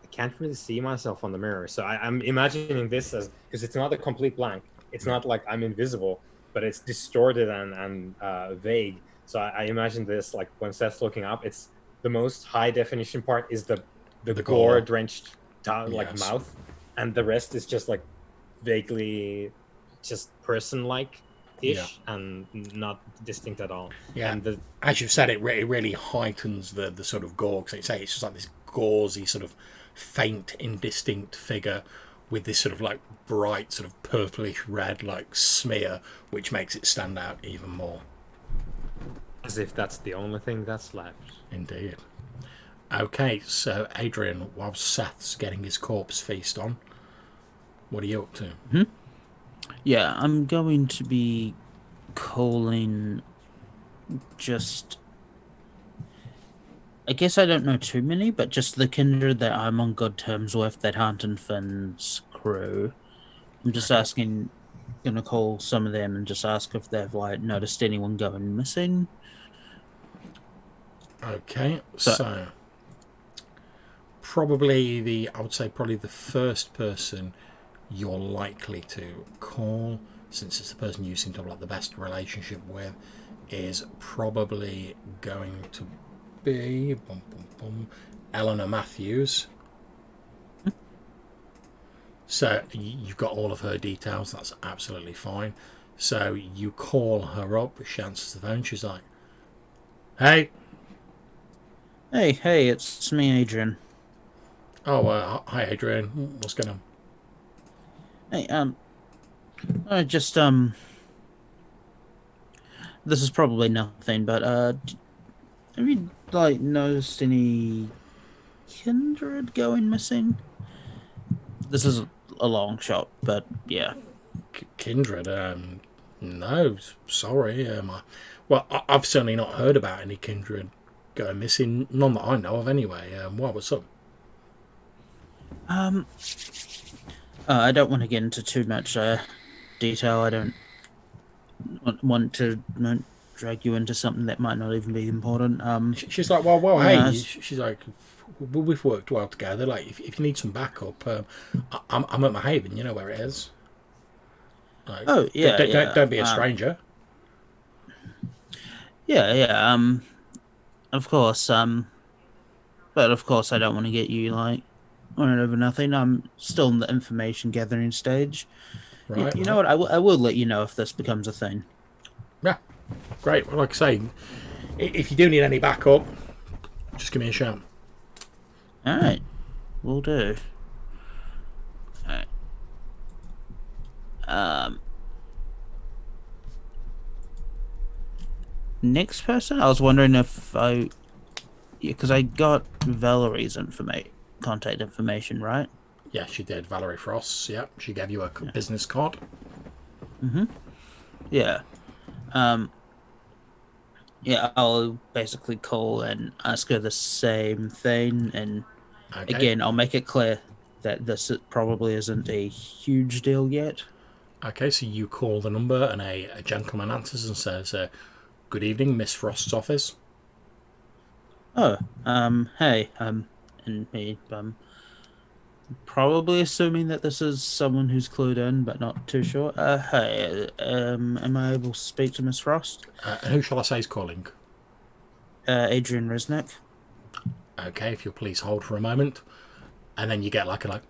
I can't really see myself on the mirror. So I'm imagining this as because it's not a complete blank. It's not like I'm invisible, but it's distorted and vague. So I imagine this like when Seth's looking up, it's the most high definition part is the The gore gore. drenched like Yes. mouth, and the rest is just like vaguely just person like ish and not distinct at all. Yeah. And As you've said, it really heightens the sort of gore, because it's just like this gauzy sort of faint, indistinct figure with this sort of like bright sort of purplish red like smear, which makes it stand out even more. as if that's the only thing that's left. Indeed. Okay, so Adrian, while Seth's getting his corpse feast on, what are you up to? Yeah, I'm going to be calling just. I guess I don't know too many, but just the kindred that I'm on good terms with, that Hunt and Finn's crew. I'm just asking, gonna call some of them and just ask if they've like noticed anyone going missing. Okay, so I would say probably the first person you're likely to call. since it's the person you seem to have like the best relationship with, is probably going to be Eleanor Matthews. So you've got all of her details. That's absolutely fine. So you call her up. She answers the phone. She's like, "Hey." Hey, it's me, Adrian. Oh, hi, Adrian. What's going on? Hey, I just this is probably nothing, but have you like noticed any kindred going missing? This is a long shot, but yeah. Kindred. No, sorry. I've certainly not heard about any kindred going missing. None that I know of, anyway. What's up? I don't want to get into too much detail. I don't want to drag you into something that might not even be important. She's like, well, yeah, hey. She's like, we've worked well together. Like, if you need some backup, I'm at my haven. You know where it is. Like, oh yeah, don't be a stranger. Yeah. Of course. But of course, I don't want to get you like on over nothing. I'm still in the information gathering stage. Right. You know what? I will let you know if this becomes a thing. Yeah. Great. Well, like I say, if you do need any backup, just give me a shout. All right, we'll do. All right. Next person, I was wondering if because I got Valerie's contact information, right? Yeah, she did. Valerie Frost. Yeah, she gave you a business card. Yeah. Yeah, I'll basically call and ask her the same thing, and Okay. again, I'll make it clear that this probably isn't a huge deal yet. Okay, so you call the number, and a gentleman answers and says, "Good evening, Miss Frost's office." Oh, hey, and me, probably assuming that this is someone who's clued in, but not too sure. Hey, am I able to speak to Miss Frost? And who shall I say is calling? Adrian Resnick. Okay, if you'll please hold for a moment, and then you get like a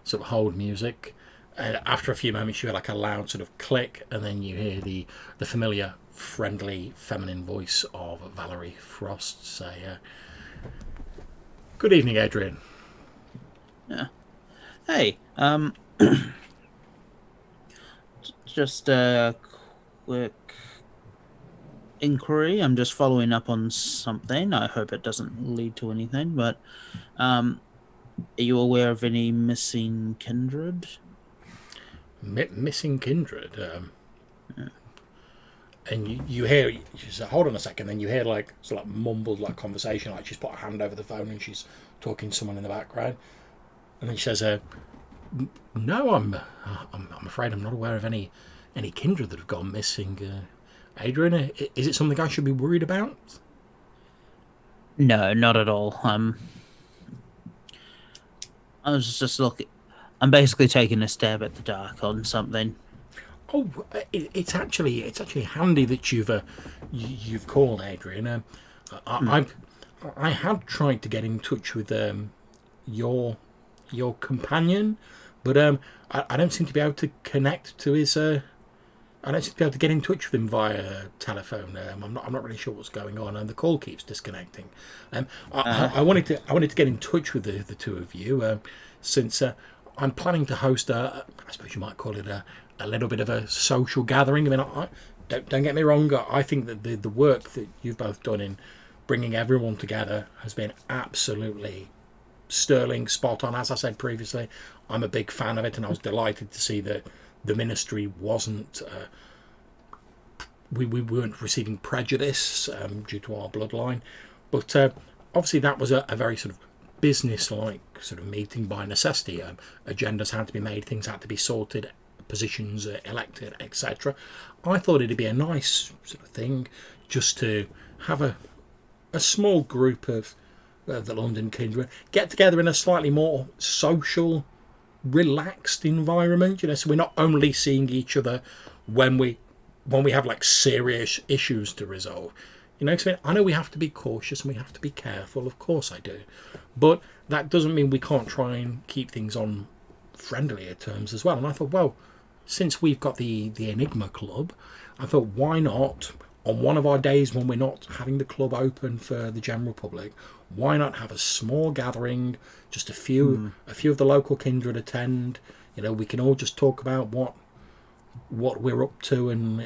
sort of hold music. After a few moments, you hear like a loud sort of click, and then you hear the familiar, friendly, feminine voice of Valerie Frost say, "Good evening, Adrian." Yeah. Hey, just a quick inquiry. I'm just following up on something. I hope it doesn't lead to anything, but are you aware of any missing kindred? Missing kindred. And you hear, she said, "Hold on a second." Then you hear like sort of like mumbled like conversation, like she's put her hand over the phone and she's talking to someone in the background. And then she says, "No, I'm afraid I'm not aware of any kindred that have gone missing. Adrian, is it something I should be worried about?" No, not at all. I was just looking. I'm basically taking a stab at the dark on something. Oh, it's actually handy that you've called, Adrian. I had tried to get in touch with your companion, but I don't seem to be able to connect to his. I don't seem to be able to get in touch with him via telephone. I'm not really sure what's going on, and the call keeps disconnecting. I wanted to get in touch with the two of you since I'm planning to host I suppose you might call it a little bit of a social gathering. I mean, don't get me wrong. I think that the work that you've both done in bringing everyone together has been absolutely sterling, spot on. As I said previously, I'm a big fan of it, and I was delighted to see that the ministry wasn't. We weren't receiving prejudice due to our bloodline, but obviously that was a very sort of business-like sort of meeting by necessity. Agendas had to be made, things had to be sorted, positions elected, etc. I thought it'd be a nice sort of thing just to have a small group of the London Kindred, get together in a slightly more social, relaxed environment. So we're not only seeing each other when we have like serious issues to resolve. 'Cause I know we have to be cautious and we have to be careful. Of course I do, but that doesn't mean we can't try and keep things on friendlier terms as well. And I thought, well, since we've got the Enigma Club, I thought, why not on one of our days when we're not having the club open for the general public, why not have a small gathering, just a few of the local kindred attend. We can all just talk about what we're up to, and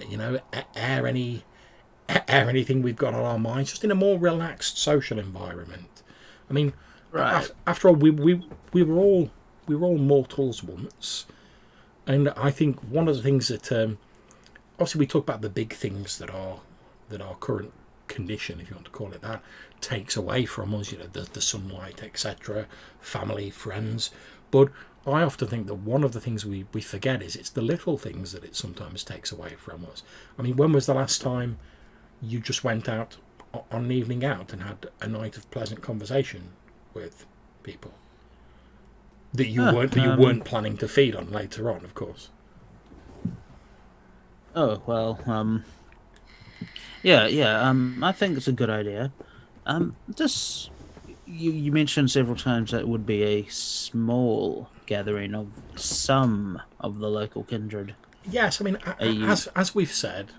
air anything we've got on our minds, just in a more relaxed social environment. I mean, Right. after all, we were all mortals once, and I think one of the things that obviously we talk about the big things that our current condition, if you want to call it that, takes away from us. The sunlight, etc., family, friends, but I often think that one of the things we forget is it's the little things that it sometimes takes away from us. I mean, when was the last time you just went out on an evening out and had a night of pleasant conversation with people that you weren't planning to feed on later on, of course? Oh well. Yeah. I think it's a good idea. This you mentioned several times that it would be a small gathering of some of the local kindred. Yes, I mean, Are you? as we've said,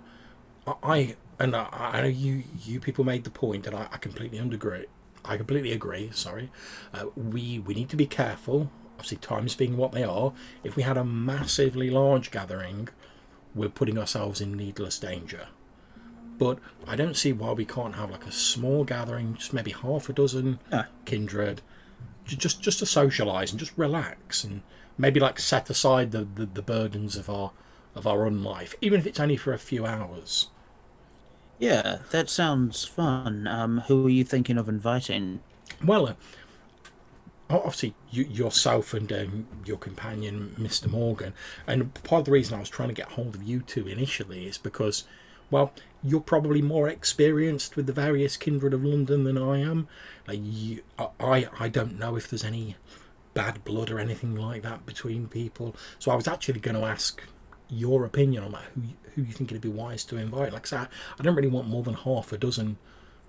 I know you people made the point, and I completely agree. I completely agree. Sorry, we need to be careful. Obviously, times being what they are, if we had a massively large gathering, we're putting ourselves in needless danger. But I don't see why we can't have like a small gathering, just maybe half a dozen kindred, just to socialise and just relax, and maybe like set aside the burdens of our own life, even if it's only for a few hours. Yeah, that sounds fun. Who are you thinking of inviting? Well, obviously yourself and your companion, Mr. Morgan, and part of the reason I was trying to get hold of you two initially is because, well, you're probably more experienced with the various kindred of London than I am. I don't know if there's any bad blood or anything like that between people, so I was actually going to ask your opinion on that. Who you think it'd be wise to invite? Like I said, I don't really want more than half a dozen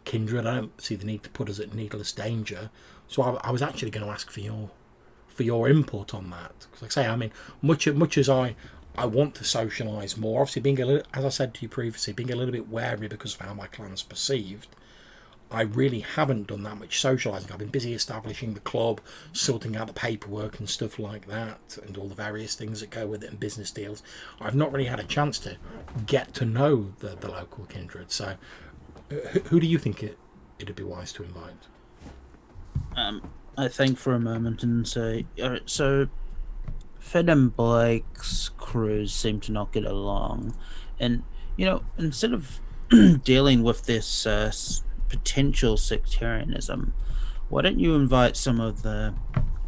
kindred. I don't see the need to put us at needless danger. So I was actually going to ask for your input on that. Because like I say, I mean, much as I want to socialise more, obviously being a little, as I said to you previously, being a little bit wary because of how my clan's perceived, I really haven't done that much socialising. I've been busy establishing the club, sorting out the paperwork and stuff like that, and all the various things that go with it and business deals. I've not really had a chance to get to know the local kindred. So who do you think it'd be wise to invite? I think for a moment and say, all right, so Finn and Blake's crews seem to not get along, and instead of dealing with this potential sectarianism, why don't you invite some of the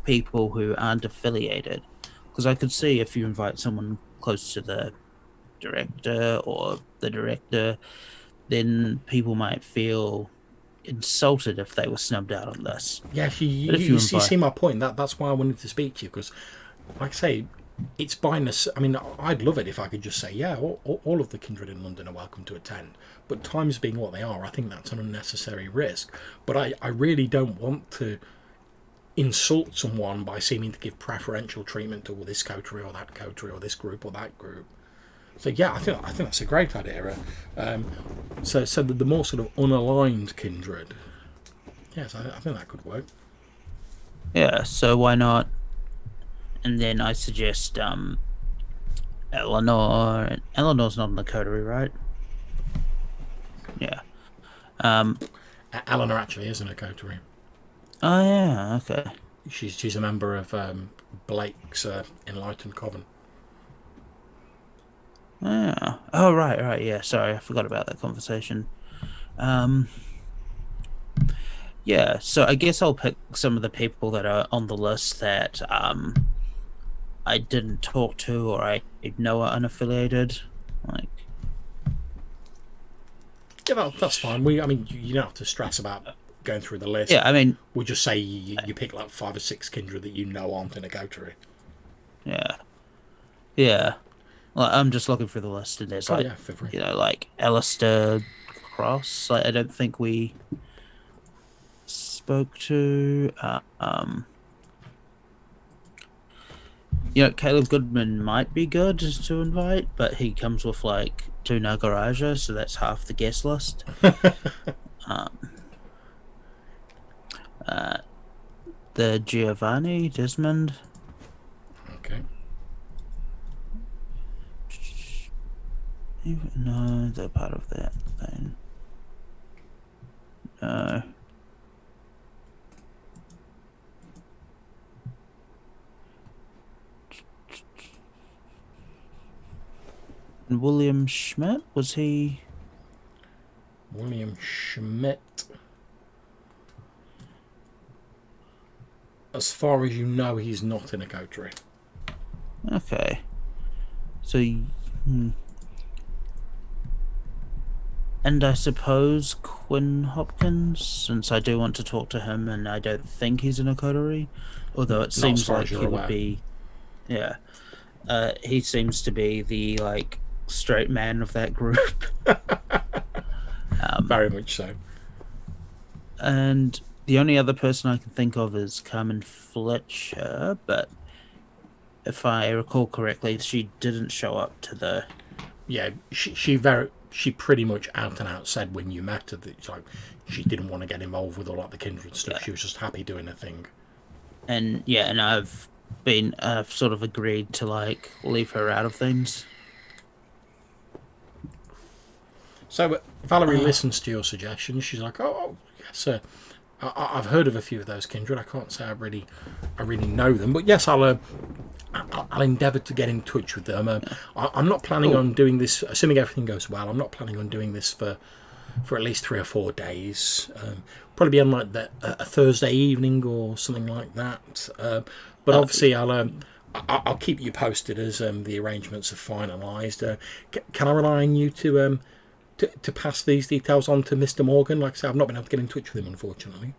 people who aren't affiliated? Because I could see if you invite someone close to the director or the director, then people might feel insulted if they were snubbed out on this. Yeah, But if you you see invite, my point. That's why I wanted to speak to you, because, like I say, it's by I mean, I'd love it if I could just say, yeah, all of the kindred in London are welcome to attend. But times being what they are, I think that's an unnecessary risk. But I really don't want to insult someone by seeming to give preferential treatment to this coterie or that coterie or this group or that group. So yeah, I think that's a great idea. So the more sort of unaligned kindred, yes, I think that could work. yeah, so why not? And then I suggest Eleanor. Eleanor's not in the coterie, right? Yeah. Eleanor actually is in a coterie. Oh yeah. Okay. She's a member of Blake's Enlightened Coven. Yeah. Oh right. Yeah. Sorry, I forgot about that conversation. Um. Yeah. So I guess I'll pick some of the people that are on the list that I didn't talk to or I know are unaffiliated. Like. Yeah, that's fine. I mean, you don't have to stress about going through the list. Yeah, I mean, we'll just say you pick like 5 or 6 kindred that you know aren't in a coterie. yeah, yeah. Like, I'm just looking through the list, and there's Oh like, yeah, feel free. like Alistair Cross. Like, I don't think we spoke to. Caleb Goodman might be good to invite, but he comes with like 2 Nagaraja, so that's half the guest list. um, the Giovanni Desmond. Okay. No, they're part of that thing. No. And William Schmidt, was he? William Schmidt. As far as you know, he's not in a coterie. Okay. So, and I suppose Quinn Hopkins, since I do want to talk to him, and I don't think he's in a coterie, although it seems like he would be. Yeah. He seems to be the like straight man of that group. Very much so. And the only other person I can think of is Carmen Fletcher, but if I recall correctly, she didn't show up to the. Yeah, she pretty much out and out said when you met her that it's like she didn't want to get involved with all like the kindred stuff. Yeah. She was just happy doing her thing. And yeah, and I've sort of agreed to like leave her out of things. So Valerie listens to your suggestions. She's like, "Oh yes, I've heard of a few of those kindred. I can't say I really know them, but yes, I'll endeavour to get in touch with them. I'm not planning on doing this, assuming everything goes well. I'm not planning on doing this for at least 3 or 4 days. Probably be on like a Thursday evening or something like that. But obviously, I'll keep you posted as the arrangements are finalised. Can I rely on you to pass these details on to Mr. Morgan? Like I said, I've not been able to get in touch with him, unfortunately.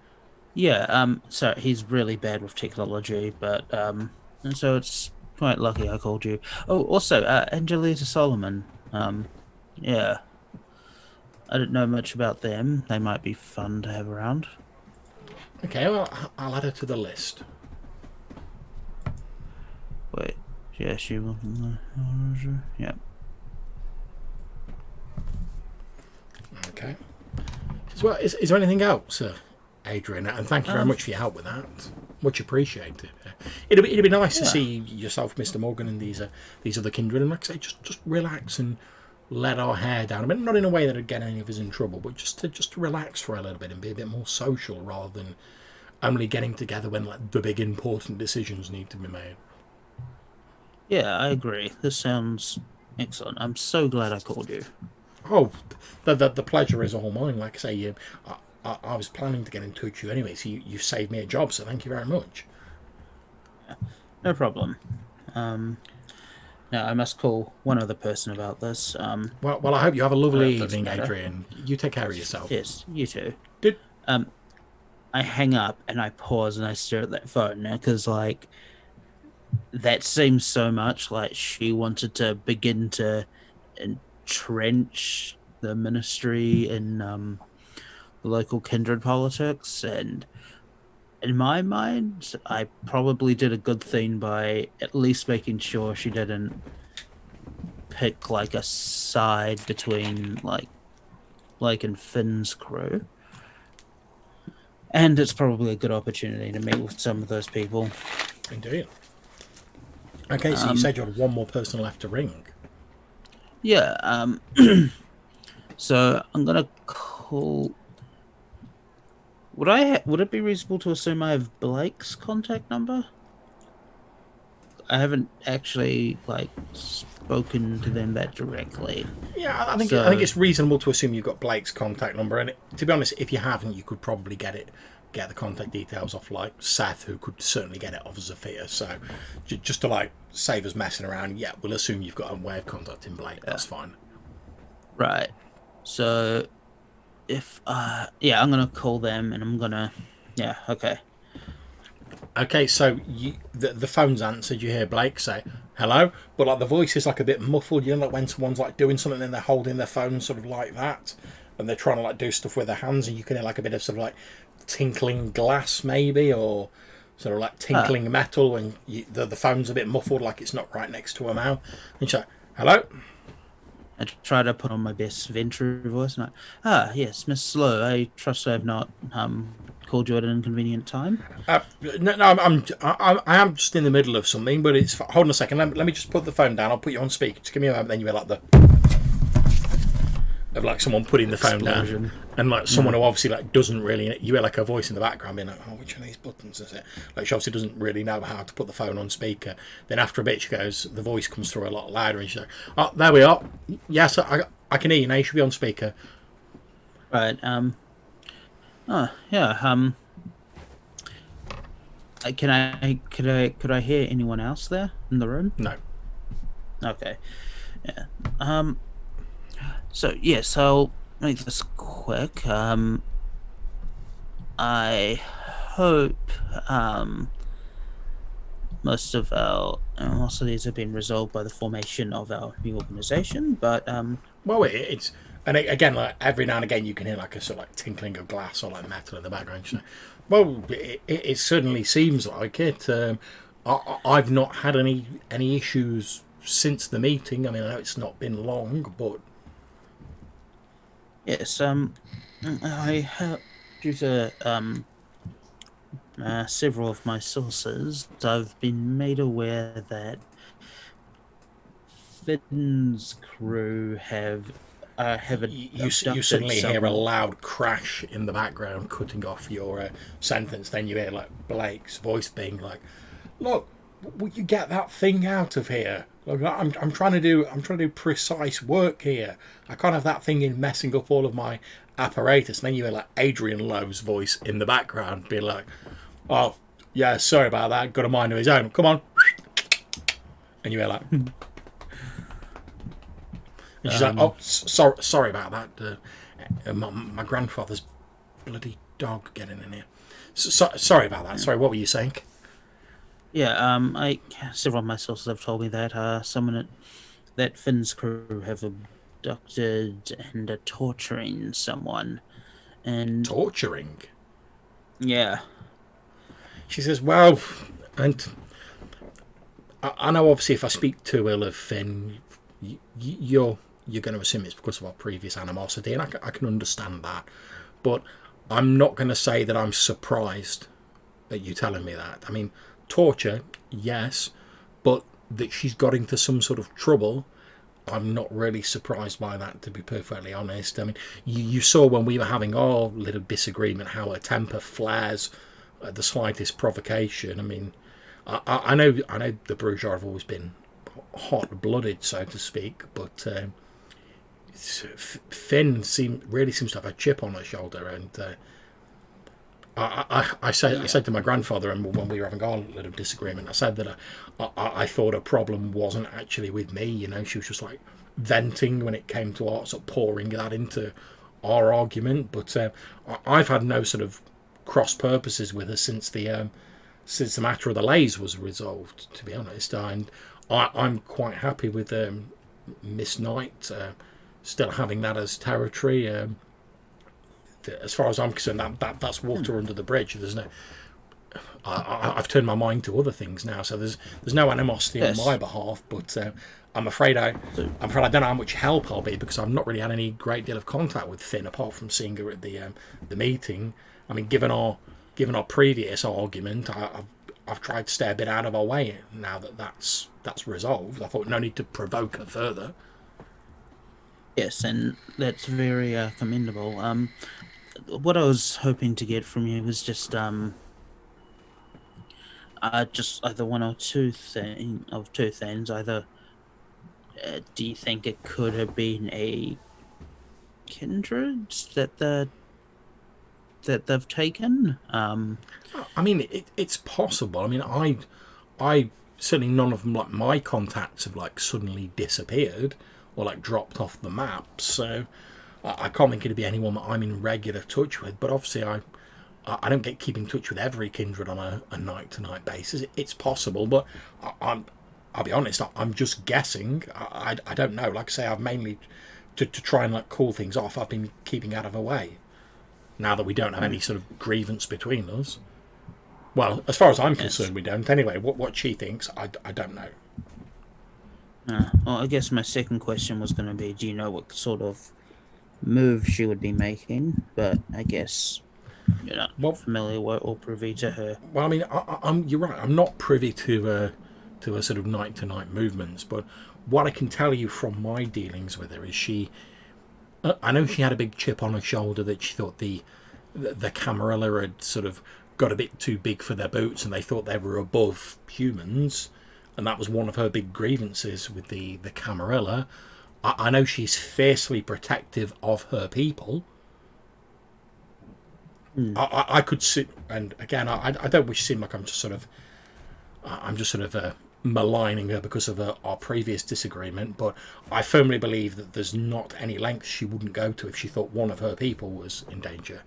Yeah. So he's really bad with technology, but and so it's quite lucky I called you. Oh, also, Angelita Solomon. Yeah. I don't know much about them. They might be fun to have around. Okay, well, I'll add her to the list. Wait. Yeah, she was. Yeah. Okay. Well, is there anything else, Adrian? And thank you very much for your help with that. Much appreciated. It'd be nice to see yourself, Mr. Morgan, and these other kindred, and like I say, just relax and let our hair down a bit. Not in a way that would get any of us in trouble, but just to relax for a little bit and be a bit more social rather than only getting together when like the big important decisions need to be made. Yeah, I agree. This sounds excellent. I'm so glad I called you. Oh, the pleasure is all mine. Like I say, I was planning to get in touch with you anyway, so you've saved me a job, so thank you very much. Yeah, no problem. Now I must call one other person about this. Well, I hope you have a lovely evening, Adrian. You take care of yourself. Yes, you too. Did I hang up and I pause and I stare at that phone now because like that seems so much like she wanted to begin to entrench the ministry in the local kindred politics, and in my mind I probably did a good thing by at least making sure she didn't pick like a side between like and Finn's crew, and it's probably a good opportunity to meet with some of those people. Indeed. Okay, so you said you had one more person left to ring. Yeah, so I'm gonna call. Would it be reasonable to assume I have Blake's contact number? I haven't actually like spoken to them that directly. Yeah, I think it's reasonable to assume you've got Blake's contact number, and to be honest, if you haven't, you could probably get the contact details off like Seth, who could certainly get it off Zafir. So just to like save us messing around, yeah, we'll assume you've got a way of contacting Blake. That's fine. Right. So if I'm gonna call them, and I'm gonna, yeah, okay. Okay, so the phone's answered. You hear Blake say hello, but like the voice is like a bit muffled. You know, like when someone's like doing something and they're holding their phone sort of like that, and they're trying to like do stuff with their hands, and you can hear like a bit of sort of like tinkling glass maybe, or sort of like tinkling metal, and the phone's a bit muffled, like it's not right next to her mouth. And she's like, hello. I try to put on my best Venture voice, and yes, Miss Slow. I trust I have not called you at an inconvenient time. No, I am just in the middle of something, but it's hold on a second. Let me just put the phone down. I'll put you on speaker. Just give me a moment. Then you hear like the of like someone putting the phone down, and like someone who obviously like doesn't really. You hear like a voice in the background being like, "Oh, which of these buttons is it?" Like she obviously doesn't really know how to put the phone on speaker. Then after a bit, she goes, the voice comes through a lot louder, and she's like, "Oh, there we are. Yes, I can hear you now. You should be on speaker." Right. Yeah. Could I hear anyone else there in the room? No. Okay. Yeah. So yes, I'll make this quick. I hope most of our animosities have been resolved by the formation of our new organization, but Well, it's and again, like every now and again, you can hear like a sort of like tinkling of glass or like metal in the background. So, well, it certainly seems like it. I've not had any issues since the meeting. I mean, I know it's not been long, but yes, I have, due to several of my sources, I've been made aware that Finn's crew have you suddenly hear a loud crash in the background, cutting off your sentence. Then you hear like Blake's voice being like, "Look, will you get that thing out of here? Look, I'm trying to do precise work here. I can't have that thing in messing up all of my apparatus." And then you hear like Adrian Lowe's voice in the background being like, "Oh yeah, sorry about that. Got a mind of his own. Come on." And you hear like. And she's like, "Oh, sorry about that. My grandfather's bloody dog getting in here. Sorry about that. Sorry, what were you saying?" Yeah, several of my sources have told me that that Finn's crew have abducted and are torturing someone, and Torturing? yeah. She says, "Well, and I know obviously if I speak too ill of Finn, you're going to assume it's because of our previous animosity, and I can understand that, but I'm not going to say that I'm surprised at you telling me that. I mean, torture, yes, but that she's got into some sort of trouble, I'm not really surprised by that, to be perfectly honest. I mean, you saw when we were having our little disagreement how her temper flares at the slightest provocation. I mean, I know the Bruges have always been hot-blooded, so to speak, but Finn really seems to have a chip on her shoulder, and I said to my grandfather, and when we were having our little disagreement, I said that I thought her problem wasn't actually with me. You know, she was just like venting when it came to our sort of pouring that into our argument. But I've had no sort of cross purposes with her since the matter of the lays was resolved, to be honest. And I'm quite happy with Miss Knight still having that as territory. As far as I'm concerned, that's water under the bridge. There's no. I've turned my mind to other things now, so there's no animosity on my behalf. But I'm afraid I don't know how much help I'll be, because I've not really had any great deal of contact with Finn apart from seeing her at the meeting. I mean, given our previous argument, I've tried to stay a bit out of our way now that's resolved. I thought no need to provoke her further. Yes, and that's very commendable. What I was hoping to get from you was just either one or two things. Either do you think it could have been a kindred that they've taken? I mean, it's possible. I mean, I certainly none of them, like my contacts, have like suddenly disappeared or like dropped off the map. So I can't think it'd be anyone that I'm in regular touch with, but obviously I don't keep in touch with every kindred on a night-to-night basis. It's possible, but I'll be honest, I'm just guessing. I don't know. Like I say, I've mainly, to try and like cool things off, I've been keeping out of her way. Now that we don't have any sort of grievance between us. Well, as far as I'm concerned, we don't. Anyway, what she thinks, I don't know. Well, I guess my second question was going to be, do you know what sort of move she would be making? But I guess you're not familiar with or privy to her. Well, I mean, I'm you're right. I'm not privy to her sort of night-to-night movements, but what I can tell you from my dealings with her is I know she had a big chip on her shoulder that she thought the Camarilla had sort of got a bit too big for their boots, and they thought they were above humans, and that was one of her big grievances with the Camarilla. I know she's fiercely protective of her people. I could sit, and again, I don't wish to seem like I'm just sort of maligning her because of our previous disagreement, but I firmly believe that there's not any lengths she wouldn't go to if she thought one of her people was in danger.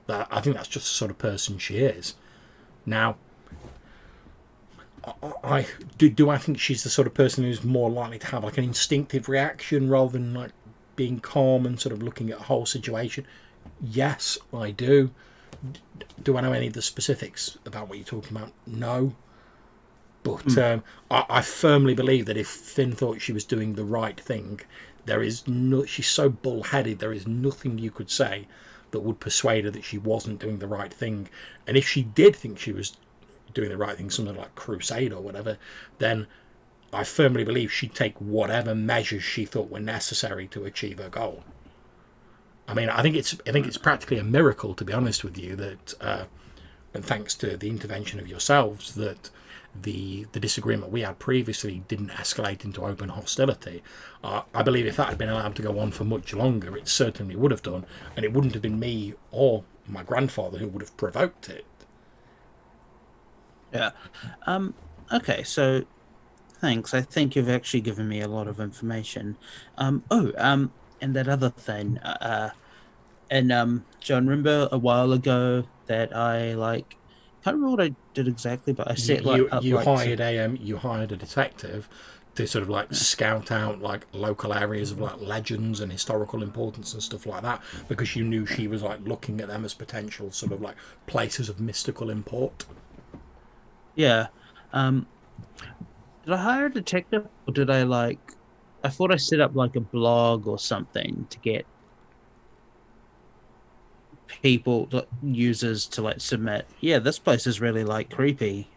I think that's just the sort of person she is. Now, do I think she's the sort of person who's more likely to have like an instinctive reaction rather than like being calm and sort of looking at a whole situation? Yes, I do. Do I know any of the specifics about what you're talking about? No. But I firmly believe that if Finn thought she was doing the right thing, she's so bullheaded, there is nothing you could say that would persuade her that she wasn't doing the right thing. And if she did think she was doing the right thing, something like crusade or whatever, then I firmly believe she'd take whatever measures she thought were necessary to achieve her goal. I mean, I think it's practically a miracle, to be honest with you, that and thanks to the intervention of yourselves, that the disagreement we had previously didn't escalate into open hostility. I believe if that had been allowed to go on for much longer, it certainly would have done, and it wouldn't have been me or my grandfather who would have provoked it. Yeah. Okay, so thanks. I think you've actually given me a lot of information. And that other thing, John, remember a while ago that I can't remember what I did exactly, but I set you hired a detective to sort of like scout out like local areas of like legends and historical importance and stuff like that, because you knew she was like looking at them as potential sort of like places of mystical import. Yeah. Did I hire a detective, or did I thought I set up like a blog or something to get people, users, to like submit, this place is really like creepy.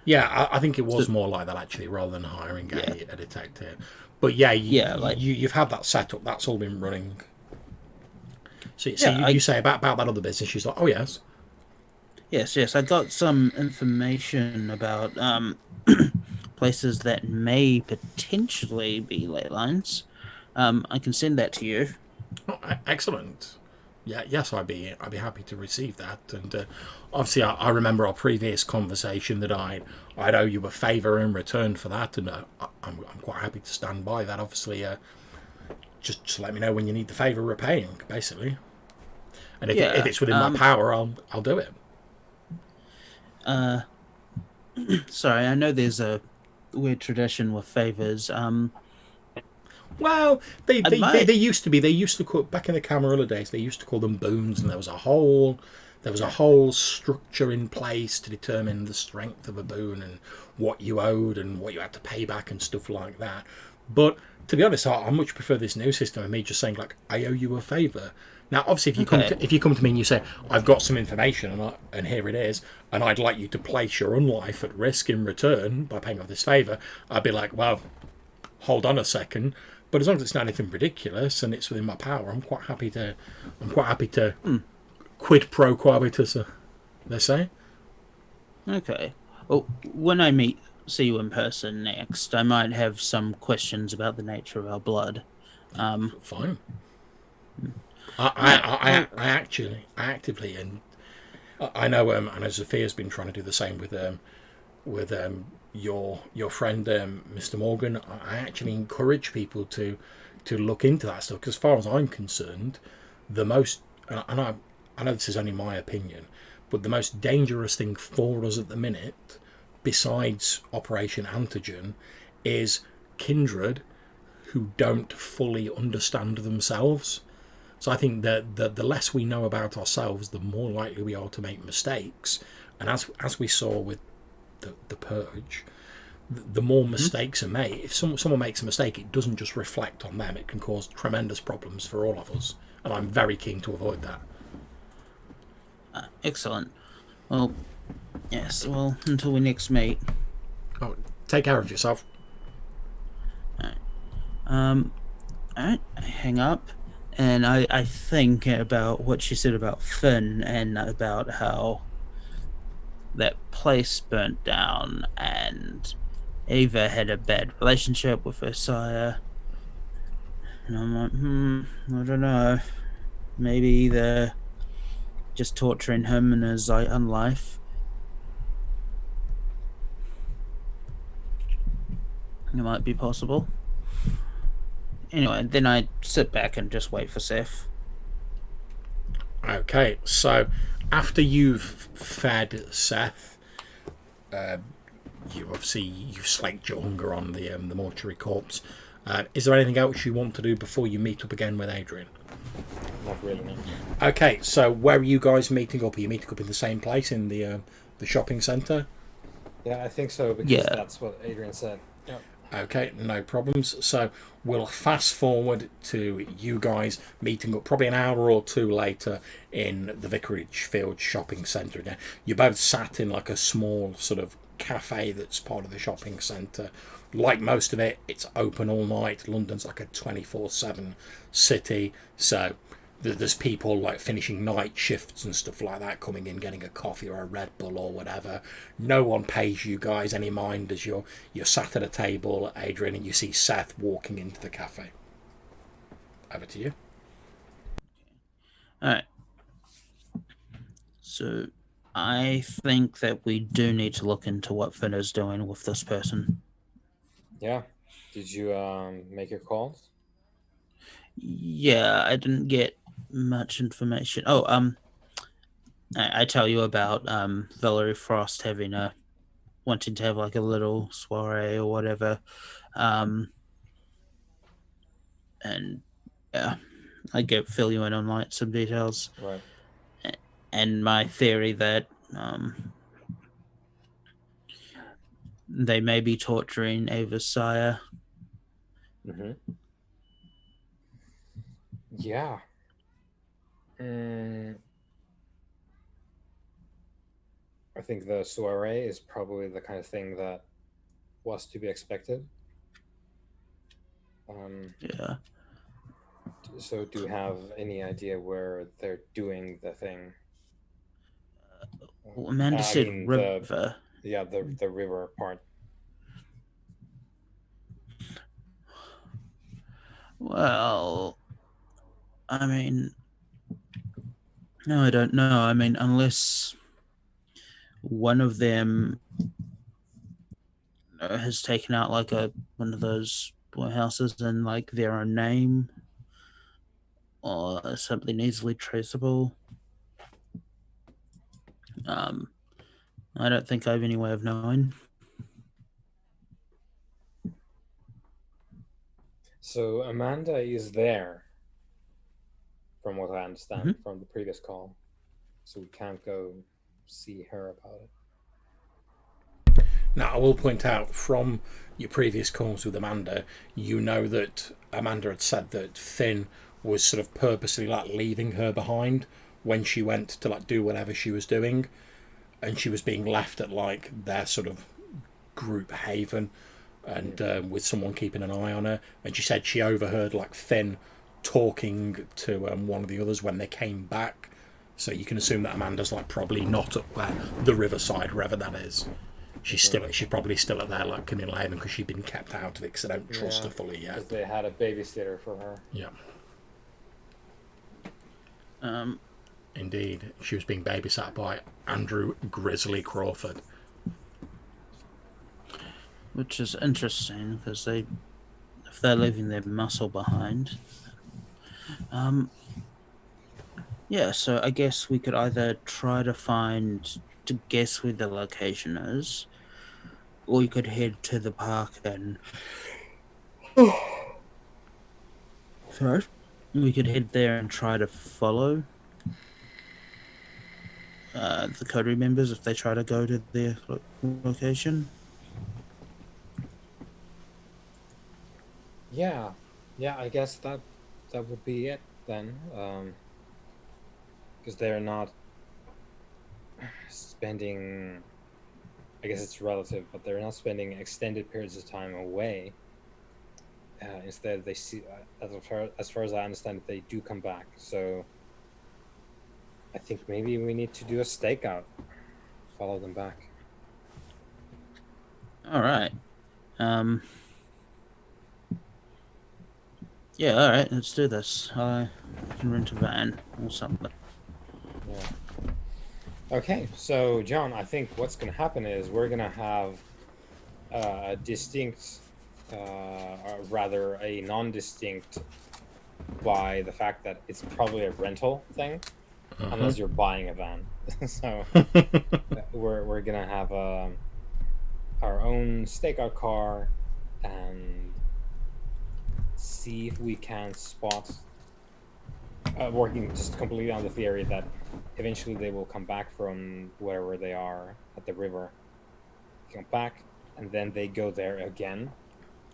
Yeah, I think it was more like that actually, rather than hiring a detective. But you've had that set up. That's all been running. So you say about that other business. She's like, oh yes. Yes. I got some information about places that may potentially be ley lines. I can send that to you. Oh, excellent. Yeah, yes, I'd be happy to receive that. And obviously, I remember our previous conversation that I'd owe you a favour in return for that, and I'm quite happy to stand by that. Obviously, just let me know when you need the favour repaying, basically. And if it's within my power, I'll do it. Sorry, I know there's a weird tradition with favours. Well, they used to be. They used to call, back in the Camarilla days, they used to call them boons, and there was a whole structure in place to determine the strength of a boon and what you owed and what you had to pay back and stuff like that. But to be honest, I much prefer this new system of me just saying like, I owe you a favour. Now, obviously, if you come to me and you say, I've got some information and here it is, and I'd like you to place your own life at risk in return by paying off this favour, I'd be like, well, hold on a second. But as long as it's not anything ridiculous and it's within my power, I'm quite happy to quid pro quo, as they say. Okay. Well, when I see you in person next, I might have some questions about the nature of our blood. Fine. I actively, and I know Sophia's been trying to do the same with your friend Mr. Morgan. I actually encourage people to to look into that stuff, because as far as I'm concerned, the most, and I know this is only my opinion, but the most dangerous thing for us at the minute, besides Operation Antigen, is kindred who don't fully understand themselves. So I think that the less we know about ourselves, the more likely we are to make mistakes. And as we saw with the purge, the more mistakes are made. If someone makes a mistake, it doesn't just reflect on them. It can cause tremendous problems for all of us. And I'm very keen to avoid that. Excellent. Well, yes, well, until we next meet. Oh, take care of yourself. Alright, I hang up, and I think about what she said about Finn and about how that place burnt down and Eva had a bad relationship with her sire. And I'm like, I don't know. Maybe they're just torturing him in his own life. It might be possible. Anyway, then I sit back and just wait for Seth. Okay, so after you've fed Seth, you've slaked your hunger on the mortuary corpse. Is there anything else you want to do before you meet up again with Adrian? Not really, no. Okay, so where are you guys meeting up? Are you meeting up in the same place in the shopping centre? Yeah, I think so, because that's what Adrian said. Yeah. Okay, no problems. So we'll fast forward to you guys meeting up probably an hour or two later in the Vicarage Field shopping centre again. You're both sat in like a small sort of cafe that's part of the shopping centre. Like most of it, it's open all night. London's like a 24/7 city, so there's people like finishing night shifts and stuff like that, coming in, getting a coffee or a Red Bull or whatever. No one pays you guys any mind as you're sat at a table, Adrian, and you see Seth walking into the cafe. Over to you. Alright. So I think that we do need to look into what Finn is doing with this person. Yeah. Did you make your calls? Yeah, I didn't get much information. I tell you about Valerie Frost having wanting to have like a little soiree or whatever. And yeah, I fill you in on like some details. Right. And my theory that they may be torturing Ava's sire. Mm-hmm. Yeah. I think the soiree is probably the kind of thing that was to be expected. Yeah. So do you have any idea where they're doing the thing? Well, Amanda said river. The river part. Well, I mean, no, I don't know. I mean, unless one of them has taken out like one of those warehouses in like their own name or something easily traceable. I don't think I have any way of knowing. So Amanda is there, from what I understand from the previous call. So we can't go see her about it. Now, I will point out from your previous calls with Amanda, you know that Amanda had said that Finn was sort of purposely like leaving her behind when she went to like do whatever she was doing, and she was being left at like their sort of group haven, and with someone keeping an eye on her. And she said she overheard like Finn talking to one of the others when they came back. So you can assume that Amanda's like probably not up there, the riverside, wherever that is. She's probably still at there like Canilla Haven, because she'd been kept out of it because I don't trust her fully yet. Because they had a babysitter for her. Yeah. Indeed, she was being babysat by Andrew Grizzly Crawford. Which is interesting because if they're leaving their muscle behind. Yeah, so I guess we could either try to guess where the location is, or you could head to the park and sorry, we could head there and try to follow the coterie members if they try to go to their location. Yeah, yeah. I guess that would be it then, because they're not spending. I guess it's relative, but they're not spending extended periods of time away. Instead, they see, as far as I understand it, they do come back. So I think maybe we need to do a stakeout, follow them back. All right. Yeah, all right. Let's do this. I can rent a van or something. Yeah. Okay, so John, I think what's going to happen is we're going to have a distinct, or rather a non-distinct, by the fact that it's probably a rental thing, unless you're buying a van. So we're going to have our own stakeout car and see if we can spot, working just completely on the theory that eventually they will come back from wherever they are at the river, come back, and then they go there again.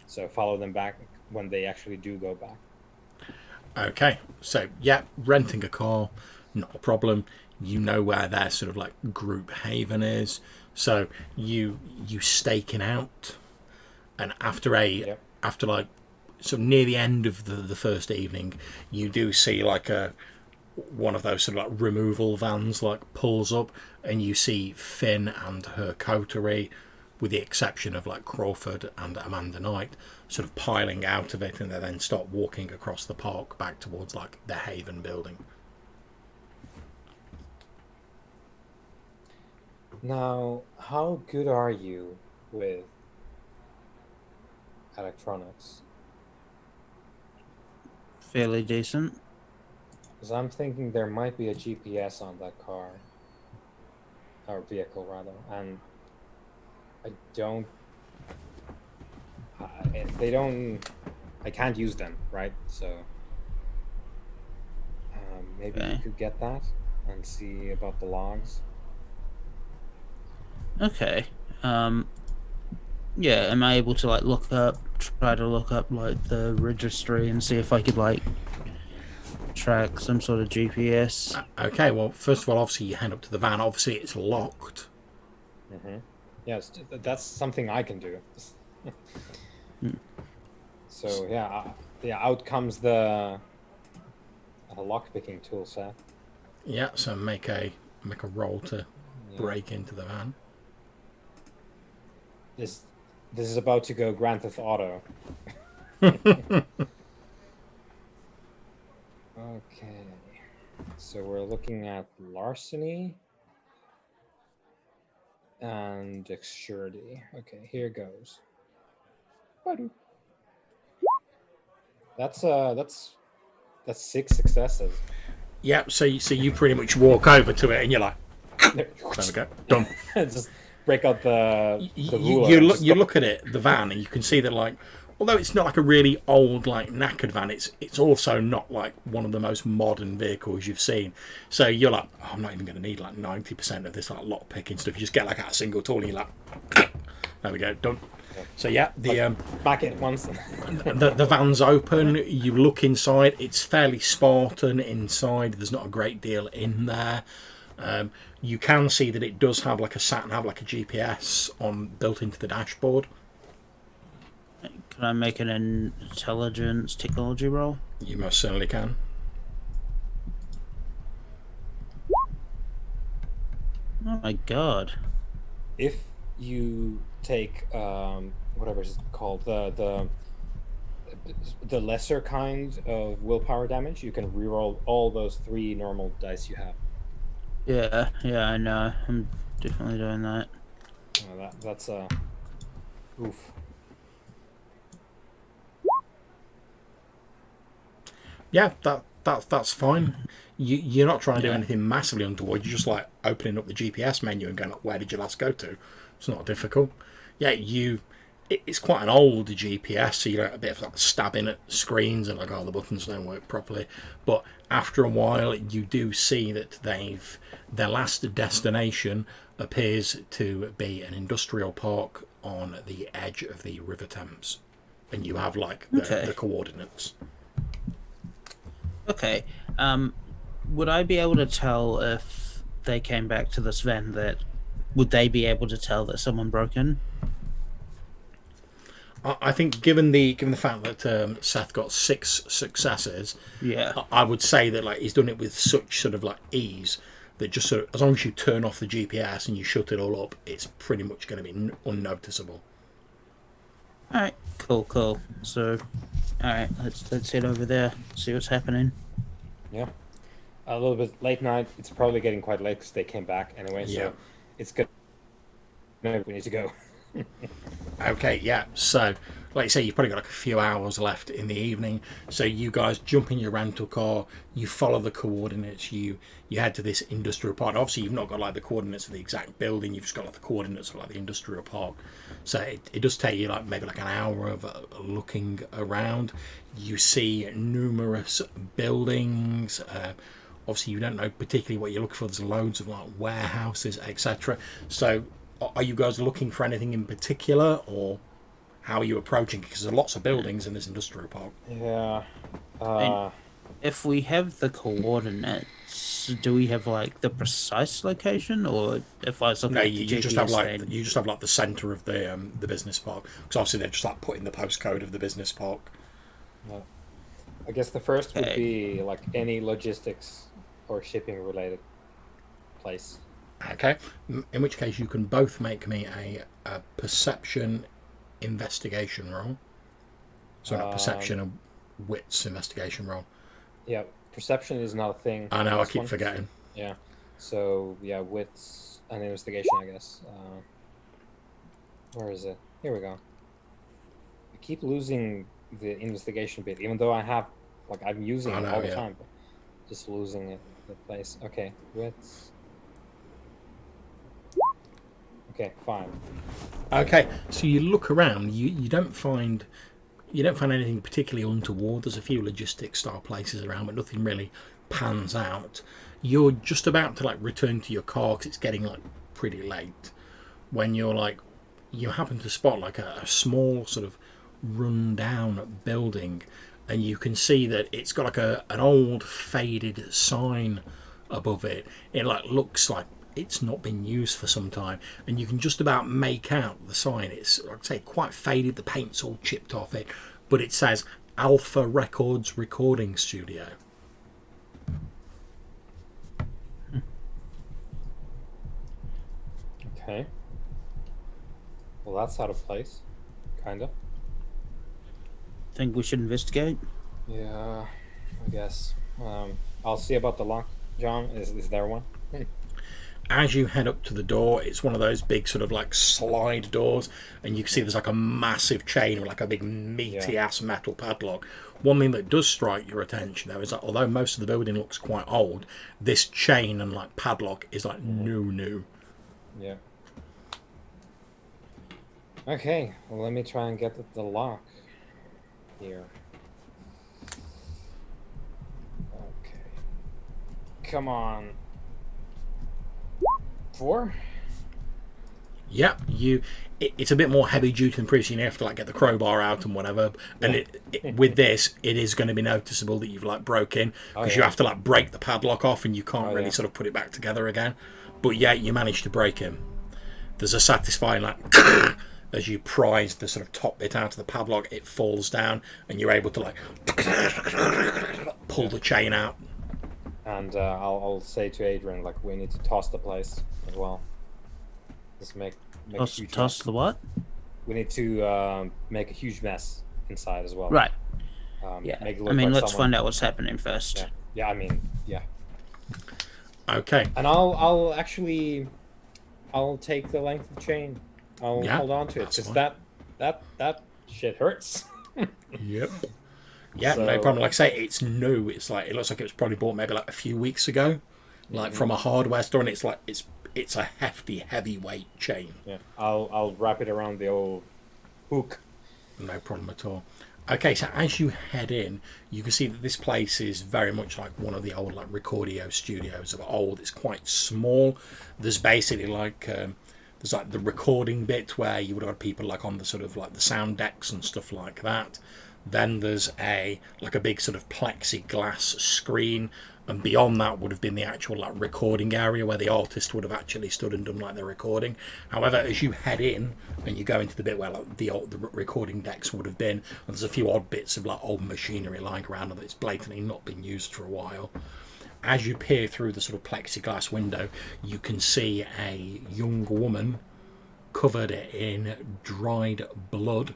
So follow them back when they actually do go back. Okay, so yeah, renting a car, not a problem. You know where their sort of like group haven is, so you staking out, and after like sort of near the end of the first evening, you do see like one of those sort of like removal vans like pulls up, and you see Finn and her coterie, with the exception of like Crawford and Amanda Knight, sort of piling out of it, and they then start walking across the park back towards like the Haven building. Now, how good are you with electronics? Fairly decent. Because I'm thinking there might be a GPS on that car, or vehicle rather, and I don't. If they don't, I can't use them, right? So maybe Okay. you could get that and see about the logs. Okay. Yeah, am I able to like try to look up like the registry and see if I could like track some sort of GPS? Okay, well, first of all, obviously you head up to the van. Obviously, it's locked. Mm-hmm. Yes, that's something I can do. So yeah, out comes the lockpicking tool set. Yeah, so make a roll to break into the van. This is about to go Grand Theft Auto. Okay, so we're looking at larceny and dexterity. Okay, here goes. That's 6 successes. Yeah, so you pretty much walk over to it, and you're like, there we go, done. Just break out the ruler. You look at it, the van, and you can see that like, although it's not like a really old like knackered van, it's also not like one of the most modern vehicles you've seen. So you're like, oh, I'm not even going to need like 90% of this like lock picking stuff. You just get like out a single tool, and you're like, there we go, done. So yeah, back it once. the van's open. You look inside. It's fairly Spartan inside. There's not a great deal in there. You can see that it does have like a sat nav, like a GPS on built into the dashboard. Can I make an intelligence technology roll? You most certainly can. Oh my god. If you take whatever it's called, the lesser kind of willpower damage, you can reroll all those 3 normal dice you have. Yeah, I know. I'm definitely doing that. That's oof. Yeah, that's fine. You're not trying to do Yeah. anything massively untoward. You're just like opening up the GPS menu and going, "Where did you last go to?" It's not difficult. Yeah, it's quite an old GPS, so you get a bit of like stabbing at screens and like, oh, the buttons don't work properly. But after a while, you do see that their last destination appears to be an industrial park on the edge of the River Thames, and you have like Okay. the coordinates. Okay. Would I be able to tell if they came back to this van that would they be able to tell that someone broke in? I think, given the fact that Seth got 6 successes, Yeah. I would say that like he's done it with such sort of like ease that just sort of, as long as you turn off the GPS and you shut it all up, it's pretty much going to be unnoticeable. All right. Cool. So, all right. Let's head over there. See what's happening. Yeah. A little bit late night. It's probably getting quite late because they came back anyway. Yeah. So it's good. No, we need to go. Okay, yeah. So, like you say, you've probably got like a few hours left in the evening. So you guys jump in your rental car, you follow the coordinates, you head to this industrial park. Obviously, you've not got like the coordinates of the exact building. You've just got like the coordinates of like the industrial park. So it does take you like maybe like an hour of looking around. You see numerous buildings. Obviously, you don't know particularly what you're looking for. There's loads of like warehouses, etc. So, are you guys looking for anything in particular, or how are you approaching it? Because there's lots of buildings in this industrial park. Yeah. If we have the coordinates, do we have like the precise location, or if I was looking No, at the you just have GPS, like then- you just have like the centre of the business park. Because obviously they're just like putting the postcode of the business park. I guess the first would Okay. be like any logistics or shipping related place. Okay, in which case you can both make me a perception investigation roll. So not perception, a wits investigation roll. Yeah, perception is not a thing. I know, in I this keep one. forgetting. Yeah. So yeah, wits and investigation, I guess. Where is it? Here we go. I keep losing the investigation bit, even though I'm using I it know, all the yeah. time, but just losing it. The place. Okay, wits. Okay, fine. Okay, so you look around. You don't find anything particularly untoward. There's a few logistic style places around, but nothing really pans out. You're just about to like return to your car because it's getting like pretty late. When you happen to spot like a small sort of run-down building, and you can see that it's got like an old faded sign above it. It like looks like it's not been used for some time, and you can just about make out the sign. It's, like I say, quite faded. The paint's all chipped off it, but it says Alpha Records Recording Studio. Okay. Well, that's out of place, kinda. think we should investigate. Yeah, I guess. I'll see about the lock. John, is there one? As you head up to the door, it's one of those big sort of like slide doors, and you can see there's like a massive chain with like a big meaty ass metal padlock. One thing that does strike your attention though is that although most of the building looks quite old, this chain and like padlock is like new. Yeah. Okay, well, let me try and get the lock here. Okay. Come on. 4? Yeah, it's a bit more heavy duty than previously. You have to like get the crowbar out and whatever. And with this, it is going to be noticeable that you've like broke in because you have to like break the padlock off, and you can't really sort of put it back together again. But yeah, you managed to break in. There's a satisfying like as you prise the sort of top bit out of the padlock, it falls down, and you're able to like pull the chain out. And I'll say to Adrian, like, we need to toss the place as well. Just make a huge Toss mess. the what? We need to make a huge mess inside as well. Right. Yeah. Make it I look mean, like let's someone... find out what's happening first. Yeah. Yeah. I mean, yeah. Okay. And I'll actually take the length of chain. I'll hold on to it that's because fine. that shit hurts. Yep. Yeah, no So, problem. Like I say, it's new. It's like it looks like it was probably bought maybe like a few weeks ago, like from a hardware store, and it's like it's a hefty, heavyweight chain. yeah, I'll wrap it around the old hook. No problem at all. Okay, so as you head in, you can see that this place is very much like one of the old like Recordio studios of old. It's quite small. There's basically like there's like the recording bit where you would have people like on the sort of like the sound decks and stuff like that. Then there's a like a big sort of plexiglass screen, and beyond that would have been the actual like recording area where the artist would have actually stood and done like the recording. However, as you head in and you go into the bit where like the recording decks would have been, and there's a few odd bits of like old machinery lying around that's blatantly not been used for a while. As you peer through the sort of plexiglass window, you can see a young woman covered in dried blood,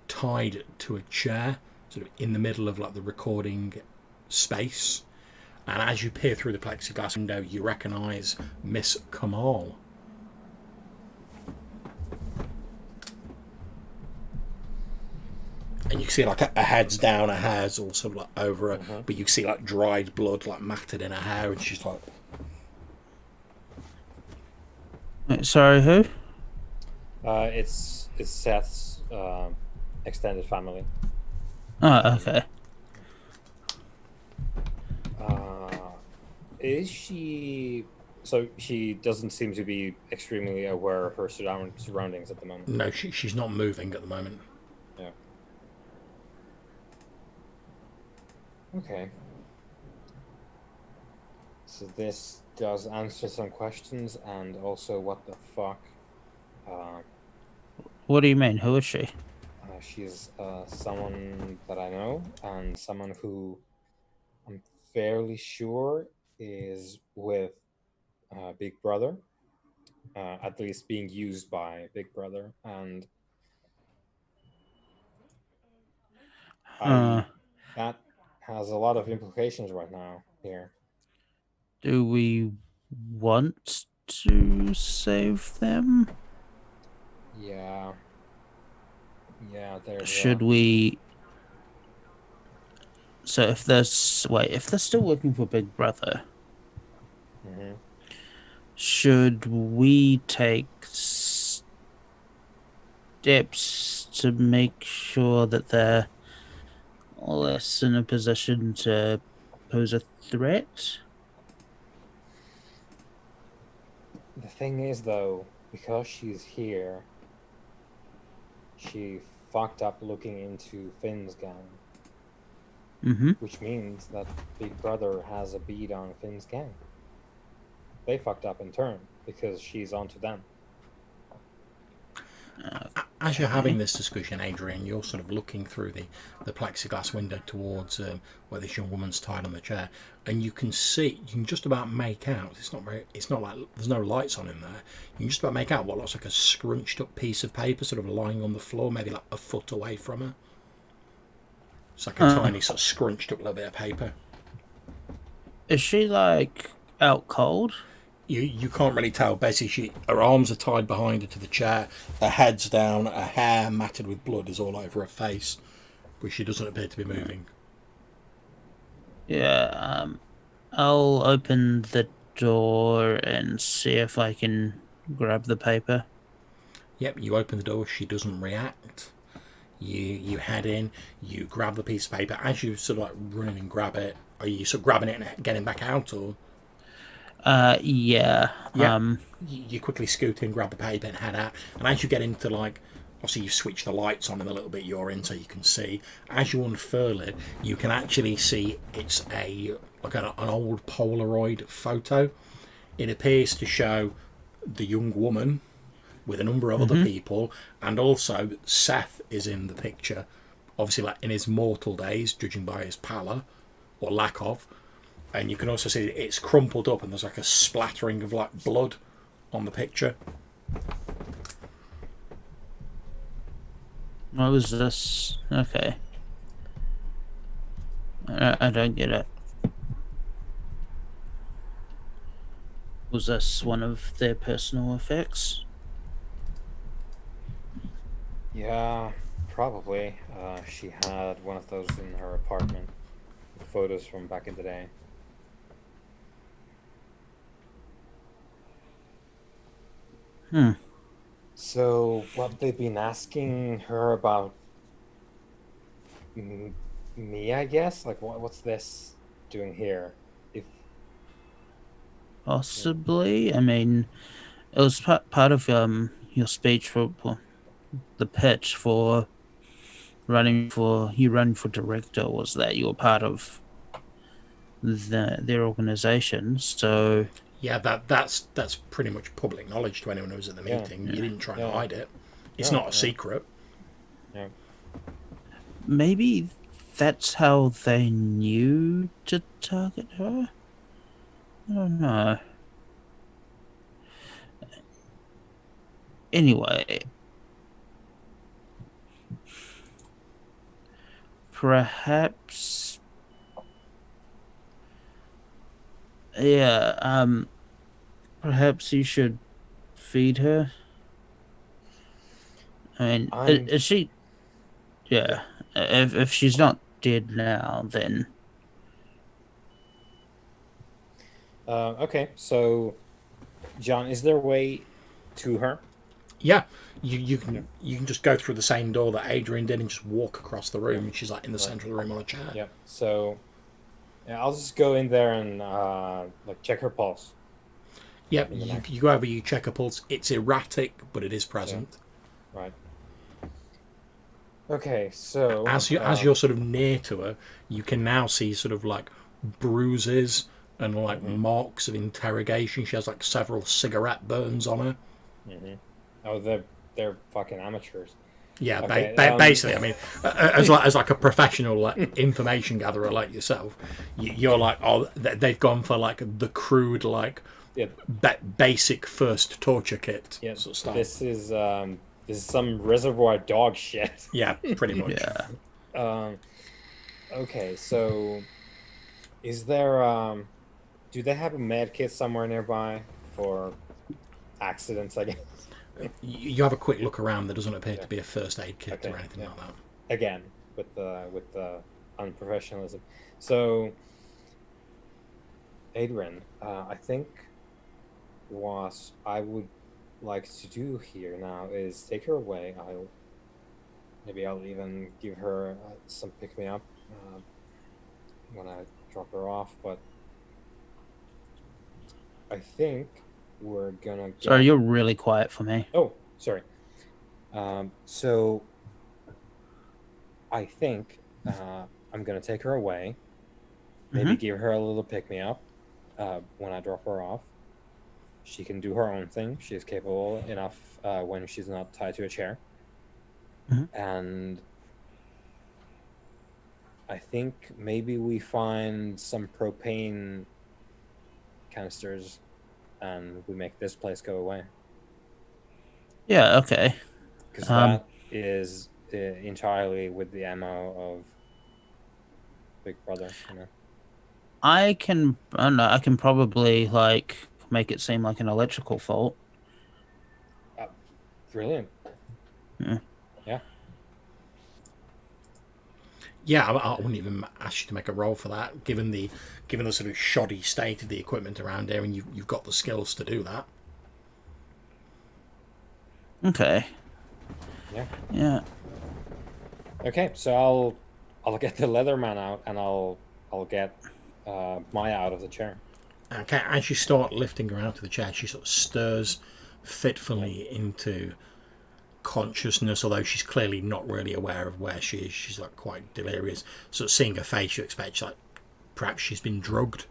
tied to a chair, sort of in the middle of like the recording space. And as you peer through the plexiglass window, you recognise Miss Kamal. And you can see like her head's down, her hair's all sort of like over her, but you can see like dried blood like matted in her hair, and she's like, Wait, sorry, who? It's Seth's extended family. Oh, okay. Is she? So she doesn't seem to be extremely aware of her surroundings at the moment. no, she's not moving at the moment. Yeah. Okay. So this does answer some questions, and also what the fuck. What do you mean? Who is she? She's someone that I know, and someone who I'm fairly sure is with Big Brother, at least being used by Big Brother, and that has a lot of implications right now here. Do we want to save them? Yeah. Yeah, there's Should we? So if there's if they're still working for Big Brother, should we take steps to make sure that they're less in a position to pose a threat? The thing is, though, because she's here, she fucked up looking into Finn's gang. Which means that Big Brother has a beat on Finn's gang. They fucked up in turn because she's onto them. As you're having this discussion, Adrian, you're sort of looking through the plexiglass window towards where this young woman's tied on the chair, and you can just about make out. It's not like there's no lights on in there. You can just about make out what looks like a scrunched up piece of paper, sort of lying on the floor, maybe like a foot away from her. It's like a tiny sort of scrunched up little bit of paper. Is she like out cold? You can't really tell. Basically, her arms are tied behind her to the chair, her head's down, her hair matted with blood is all over her face, but she doesn't appear to be moving. Yeah, I'll open the door and see if I can grab the paper. Yep, you open the door, she doesn't react. You head in, you grab the piece of paper. As you sort of like run in and grab it, are you sort of grabbing it and getting back out, or? Yeah. You quickly scoot in, grab the paper, and head out. And as you get into like, obviously you switch the lights on in the little bit you're in, so you can see. As you unfurl it, you can actually see it's an old Polaroid photo. It appears to show the young woman with a number of other people, and also Seth is in the picture. Obviously, like in his mortal days, judging by his pallor or lack of. And you can also see it's crumpled up and there's like a splattering of like blood on the picture. What was this? Okay. I don't get it. Was this one of their personal effects? Yeah, probably. She had one of those in her apartment. Photos from back in the day. Hmm. So, what they've been asking her about me, I guess? Like, what's this doing here? If Possibly. I mean, it was part of your speech for the pitch for running for director was that you were part of their organization. So Yeah, that's pretty much public knowledge to anyone who was at the yeah, meeting. You didn't try and yeah, hide it. It's no, not a no, secret. yeah. maybe that's how they knew to target her. I don't know. Anyway, perhaps yeah. Perhaps you should feed her. I mean, I'm is she? yeah. Yeah. If she's not dead now, then Okay, so John, is there a way to her? Yeah, Yeah, you can just go through the same door that Adrian did and just walk across the room. And she's like in the right. center of the room on a chair. Yeah. So yeah, I'll just go in there and like check her pulse Yep, in the neck. you go over, you check her pulse. It's erratic, but it is Yeah. present. Right. Okay. So As you're sort of near to her, you can now see sort of like bruises and like hmm marks of interrogation. She has like several cigarette burns on her. hmm Oh, they're fucking amateurs. Yeah, Okay. basically, I mean, as like a professional like, information gatherer like yourself, you're like, oh, they've gone for like the crude like Yeah. basic first torture kit Yeah. sort of style. This is some reservoir dog shit. Yeah, pretty much. yeah. Um. Okay. So is there do they have a med kit somewhere nearby for accidents? I guess. You have a quick look around. There doesn't appear Yeah. to be a first aid kit Okay. or anything Yeah. like that. Again with the unprofessionalism. So Adrian, I think what I would like to do here now is take her away. I'll even give her some pick me up when I drop her off. But I think we're gonna Sorry, get. you're really quiet for me. Oh, sorry. So I think I'm gonna take her away. Maybe Hmm. give her a little pick me up when I drop her off. She can do her own thing. She is capable enough when she's not tied to a chair. Mhm. And I think maybe we find some propane canisters and we make this place go away. Yeah. Okay. Because Um. that is entirely with the ammo of Big Brother, you know. I can. I don't know. I can probably like make it seem like an electrical fault. Brilliant. Yeah. Yeah. Yeah, I wouldn't even ask you to make a roll for that, given the sort of shoddy state of the equipment around here, and you've got the skills to do that. Okay. Yeah. Yeah. Okay, so I'll get the leather man out and I'll get Maya out of the chair. Okay, as you start lifting her out of the chair, she sort of stirs fitfully into consciousness, although she's clearly not really aware of where she is. She's like quite delirious. Sort of seeing her face, you expect like perhaps she's been drugged.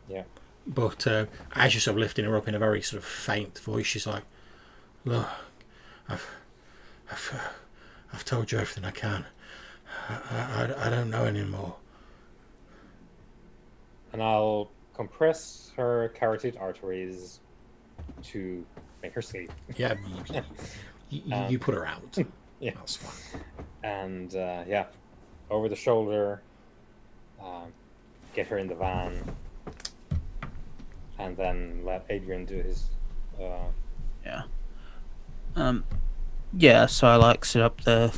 Yeah. But as you're sort of lifting her up in a very sort of faint voice, she's like, "Look, I've, I've told you everything I can. I don't know anymore." And I'll compress her carotid arteries to make her sleep. Yeah, you put her out. Yeah. That's fine. And yeah, over the shoulder, get her in the van, and then let Adrian do his. Yeah. Yeah. So I like set up the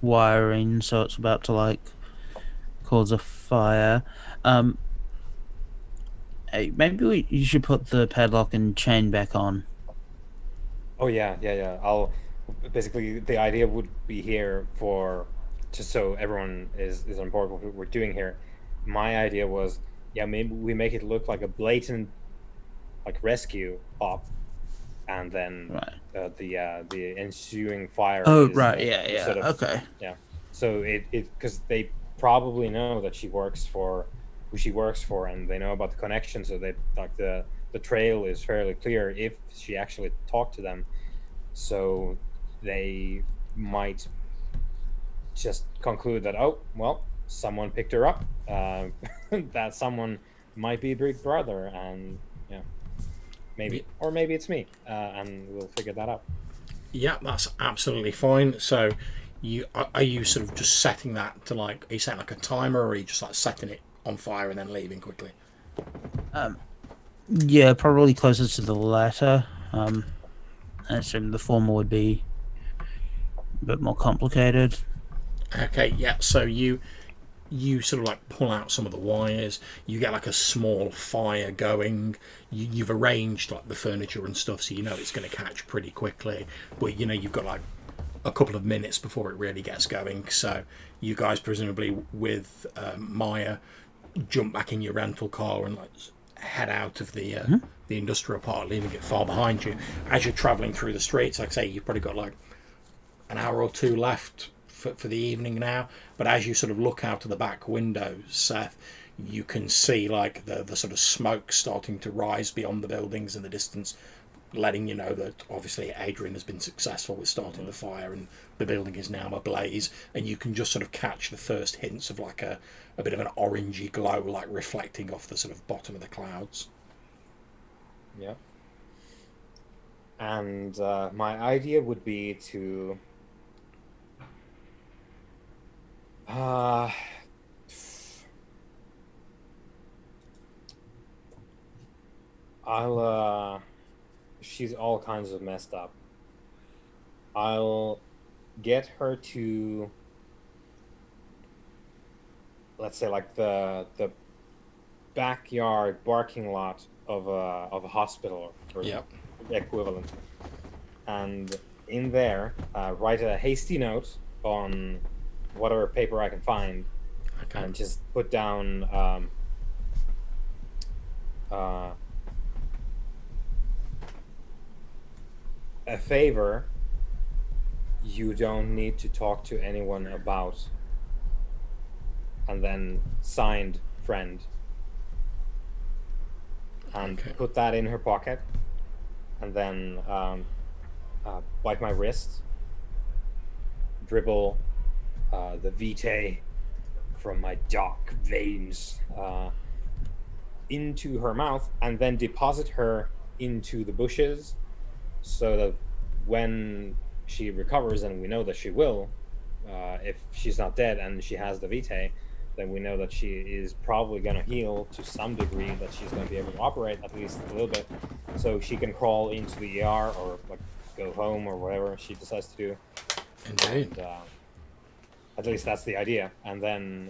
wiring, so it's about to like cause a fire. Um, hey, maybe you should put the padlock and chain back on. Oh yeah. I'll basically the idea would be here for just so everyone is on board with what we're doing here. My idea was, yeah, maybe we make it look like a blatant like rescue op, and then Right. the ensuing fire Oh, is right. Yeah. the Yeah. sort of Okay. yeah. So it because they probably know that she works for who she works for, and they know about the connection. So they like the trail is fairly clear if she actually talked to them. So they might just conclude that, oh well, someone picked her up. That someone might be Big Brother, and yeah, maybe, or maybe it's me, and we'll figure that out. Yeah, that's absolutely fine. So, are you sort of just setting that to like? Are you setting like a timer, or are you just like setting it on fire and then leaving quickly? Um, yeah, probably closer to the latter. I assume the former would be a bit more complicated. Okay, yeah. So you sort of like pull out some of the wires. You get like a small fire going. You've arranged like the furniture and stuff, so you know it's going to catch pretty quickly. But you know you've got like a couple of minutes before it really gets going. So you guys presumably with Maya jump back in your rental car and like head out of the industrial part, leaving it far behind you. As you're travelling through the streets, like I say, you've probably got like an hour or two left for the evening now. But as you sort of look out of the back windows, Seth, you can see like the sort of smoke starting to rise beyond the buildings in the distance, letting you know that obviously Adrian has been successful with starting the fire and the building is now ablaze. And you can just sort of catch the first hints of like a bit of an orangey glow, like reflecting off the sort of bottom of the clouds. Yeah. And my idea would be to uh, I'll she's all kinds of messed up. I'll get her to, let's say, like the backyard parking lot of a hospital or Yep. equivalent, and in there write a hasty note on whatever paper I can find, Okay. and just put down uh, a favor you don't need to talk to anyone about, and then signed friend, and Okay. put that in her pocket, and then bite my wrist, dribble the vitae from my dark veins into her mouth, and then deposit her into the bushes, so that when she recovers, and we know that she will, if she's not dead and she has the vitae, then we know that she is probably going to heal to some degree, that she's going to be able to operate at least a little bit, so she can crawl into the ER or like go home or whatever she decides to do. Indeed. And, at least that's the idea, and then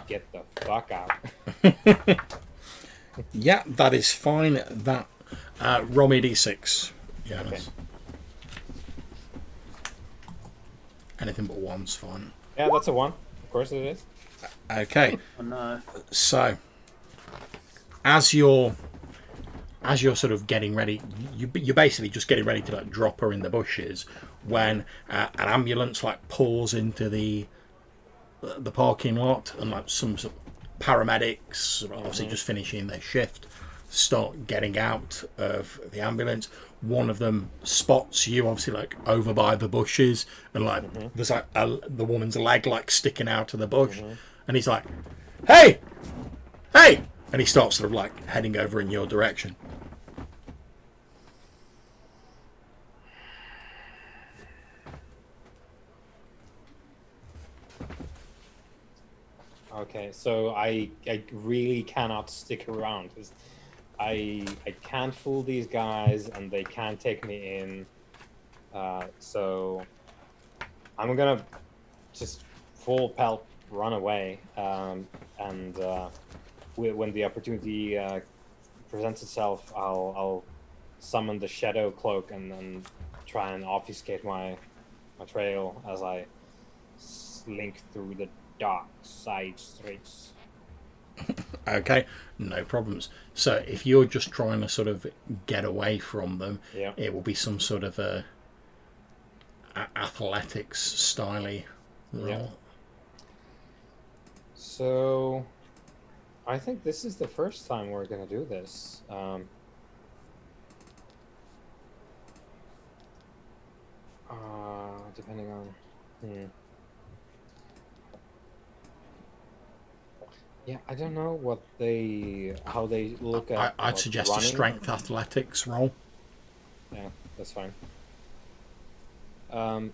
get the fuck out. Yeah, that is fine. That roll me a d6. Yeah. Okay. Anything but one's fine. Yeah, that's a one. Of course it is. Okay. Oh no. So, as you're sort of getting ready, you're basically just getting ready to like drop her in the bushes when an ambulance like pulls into the parking lot, and like some sort of paramedics, obviously just finishing their shift, start getting out of the ambulance. One of them spots you, obviously like over by the bushes, and like there's like the woman's leg like sticking out of the bush, and he's like, "Hey, hey!" And he starts sort of like heading over in your direction. Okay, so I really cannot stick around. I can't fool these guys, and they can't take me in. So I'm gonna just full pelt run away, and when the opportunity presents itself, I'll summon the shadow cloak and then try and obfuscate my trail as I slink through the dark side streets. Okay, no problems. So if you're just trying to sort of get away from them, Yeah. it will be some sort of a athletics styly roll. Yeah. So I think this is the first time we're gonna do this. Depending on. Yeah, I don't know how they look at. I'd suggest running. a strength athletics roll. Yeah, that's fine.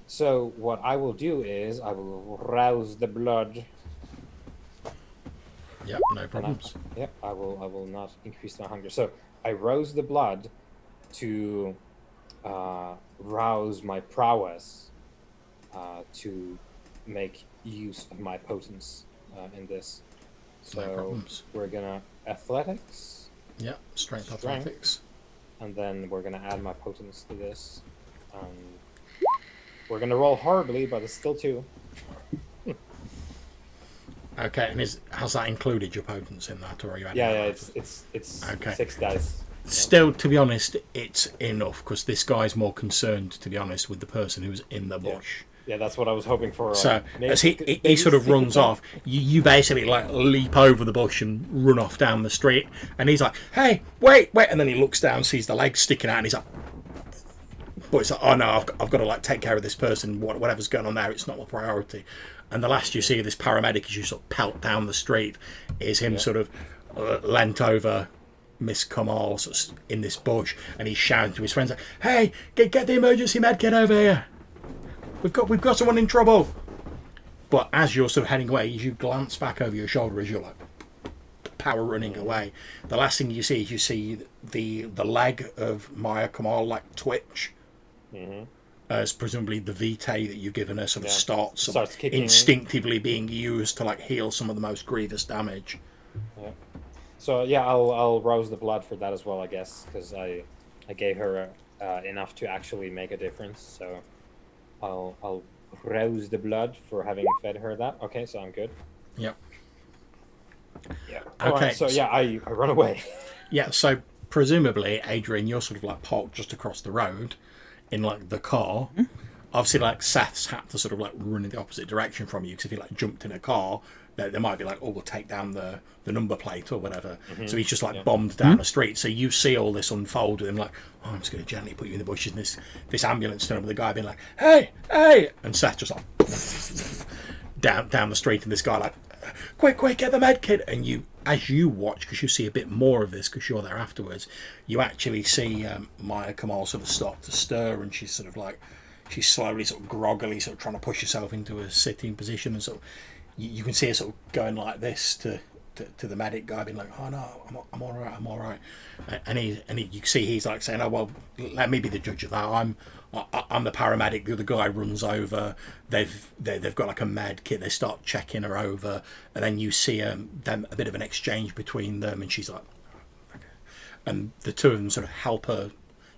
So what I will do is I will rouse the blood. Yep, no problems. Yep, I will not increase my hunger. So I rouse the blood to rouse my prowess to make use of my potence in this. No So problems. we're gonna athletics, Yep, strength athletics. and then we're gonna add my potence to this. We're gonna roll horribly, but it's still 2. Okay, and has that included your potence in that, or are you adding Yeah, that? it's Okay. 6 dice. Still, to be honest, it's enough because this guy's more concerned, to be honest, with the person who's in the bush. Yeah, that's what I was hoping for. So Maybe as he sort of runs off, you basically like leap over the bush and run off down the street, and he's like, "Hey, wait!" And then he looks down, sees the legs sticking out, and he's like, "But it's like, oh no, I've got to like take care of this person. Whatever's going on there, it's not my priority." And the last you see of this paramedic as you sort of pelt down the street is him sort of leant over Miss Kamal sort of in this bush, and he's shouting to his friends like, "Hey, get the emergency med kit over here. We've got someone in trouble." But as you're sort of heading away, as you glance back over your shoulder as you're like power running away, the last thing you see is you see the leg of Maya Kamal like twitch. As presumably the vitae that you've given her sort of starts kicking instinctively being used to like heal some of the most grievous damage. Yeah. So yeah, I'll rouse the blood for that as well, I guess, because I gave her enough to actually make a difference. So I'll rouse the blood for having fed her that. Okay, so I'm good. Yep. Yeah. Okay. Alright, so yeah, I run away. Yeah. So presumably, Adrian, you're sort of like parked just across the road in like the car. Obviously, like Seth's had to sort of like run in the opposite direction from you because if he like jumped in a car, they might be like, "Oh, we'll take down the number plate or whatever." So he's just like bombed down the street. So you see all this unfold with him like, "Oh, I'm just going to gently put you in the bushes." And this ambulance turn up with the guy being like, "Hey, hey!" And Seth just like down the street, and this guy like, quick, get the med kit. And you, as you watch, because you see a bit more of this because you're there afterwards, you actually see Maya Kamal sort of start to stir, and she's sort of like, she's slowly sort of groggily sort of trying to push herself into a sitting position, and sort of you can see her sort of going like this to the medic guy, being like, "Oh no, I'm all right," and he you see he's like saying, "Oh well, let me be the judge of that. I'm the paramedic." The other guy runs over. They've got like a med kit. They start checking her over, and then you see them a bit of an exchange between them, and she's like, okay. And the two of them sort of help her.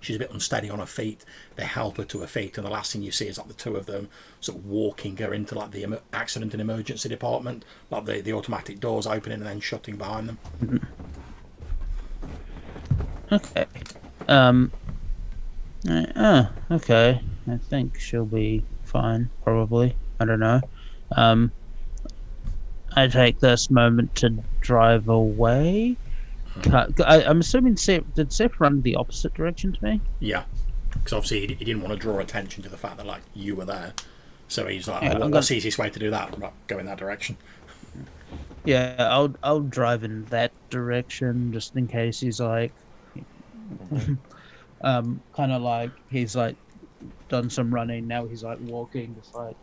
She's a bit unsteady on her feet. They help her to her feet, and the last thing you see is like the two of them sort of walking her into like the accident and emergency department, like the automatic doors opening and then shutting behind them. Okay. Okay. I think she'll be fine, probably. I don't know. I take this moment to drive away. I'm assuming did Seth run the opposite direction to me? Yeah, because obviously he didn't want to draw attention to the fact that like you were there, so he's like, Yeah, "What's the easiest way to do that? Right, go in that direction." Yeah, I'll drive in that direction just in case he's like, kind of like he's like done some running now. He's like walking, just like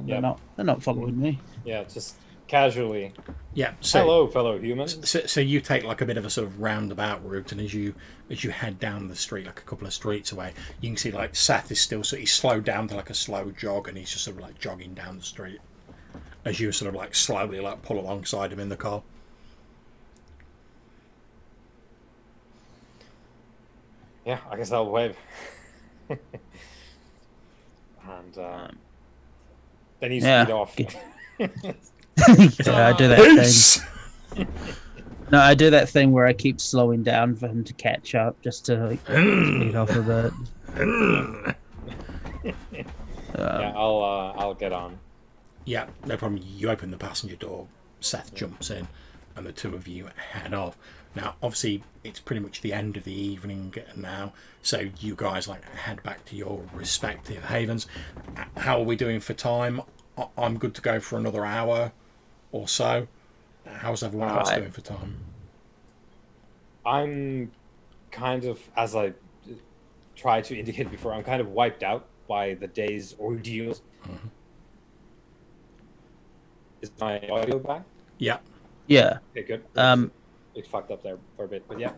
they're not following me. Yeah, just casually Yeah. So, Hello, fellow humans. so you take like a bit of a sort of roundabout route, and as you head down the street, like a couple of streets away, you can see like Seth is still he's slowed down to like a slow jog, and he's just sort of like jogging down the street as you sort of like slowly like pull alongside him in the car. Yeah, I guess I'll wave. And then you speed off. I do that thing. No, I do that thing where I keep slowing down for him to catch up, just to like, speed off a bit. Yeah, I'll get on. Yeah, no problem. You open the passenger door, Seth jumps in, and the two of you head off. Now, obviously, it's pretty much the end of the evening now, so you guys like head back to your respective havens. How are we doing for time? I'm good to go for another hour or so. How's everyone else doing for time? I'm kind of, as I tried to indicate before, I'm kind of wiped out by the day's ordeals. Mm-hmm. Is my audio back? Yeah. Yeah. Okay, good. It fucked up there for a bit, but yeah.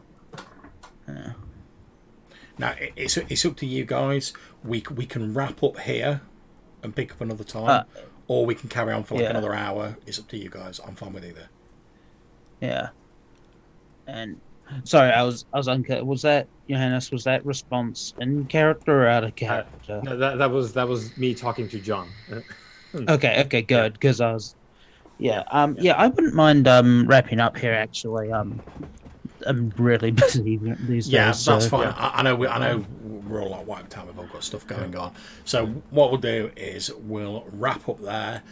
Now, it's up to you guys. We can wrap up here and pick up another time, or we can carry on for like another hour. It's up to you guys. I'm fine with either. Yeah. And sorry, I was unclear. Was that Johannes? Was that response in character or out of character? No, that was me talking to John. Okay, good. Because I was, I wouldn't mind wrapping up here. Actually, I'm really busy these days. Yeah, that's fine. Yeah. I know we're all like wiped out. We've all got stuff going on. So what we'll do is we'll wrap up there.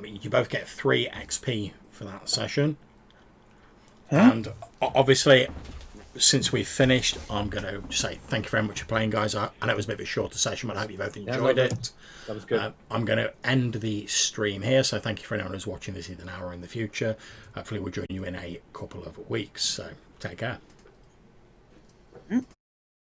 You both get 3 XP for that session. And obviously, since we've finished, I'm going to say thank you very much for playing, guys. I know it was a bit of a shorter session, but I hope you both enjoyed it. That was good. I'm going to end the stream here, so thank you for anyone who's watching this either now or in the future. Hopefully we'll join you in a couple of weeks, so take care.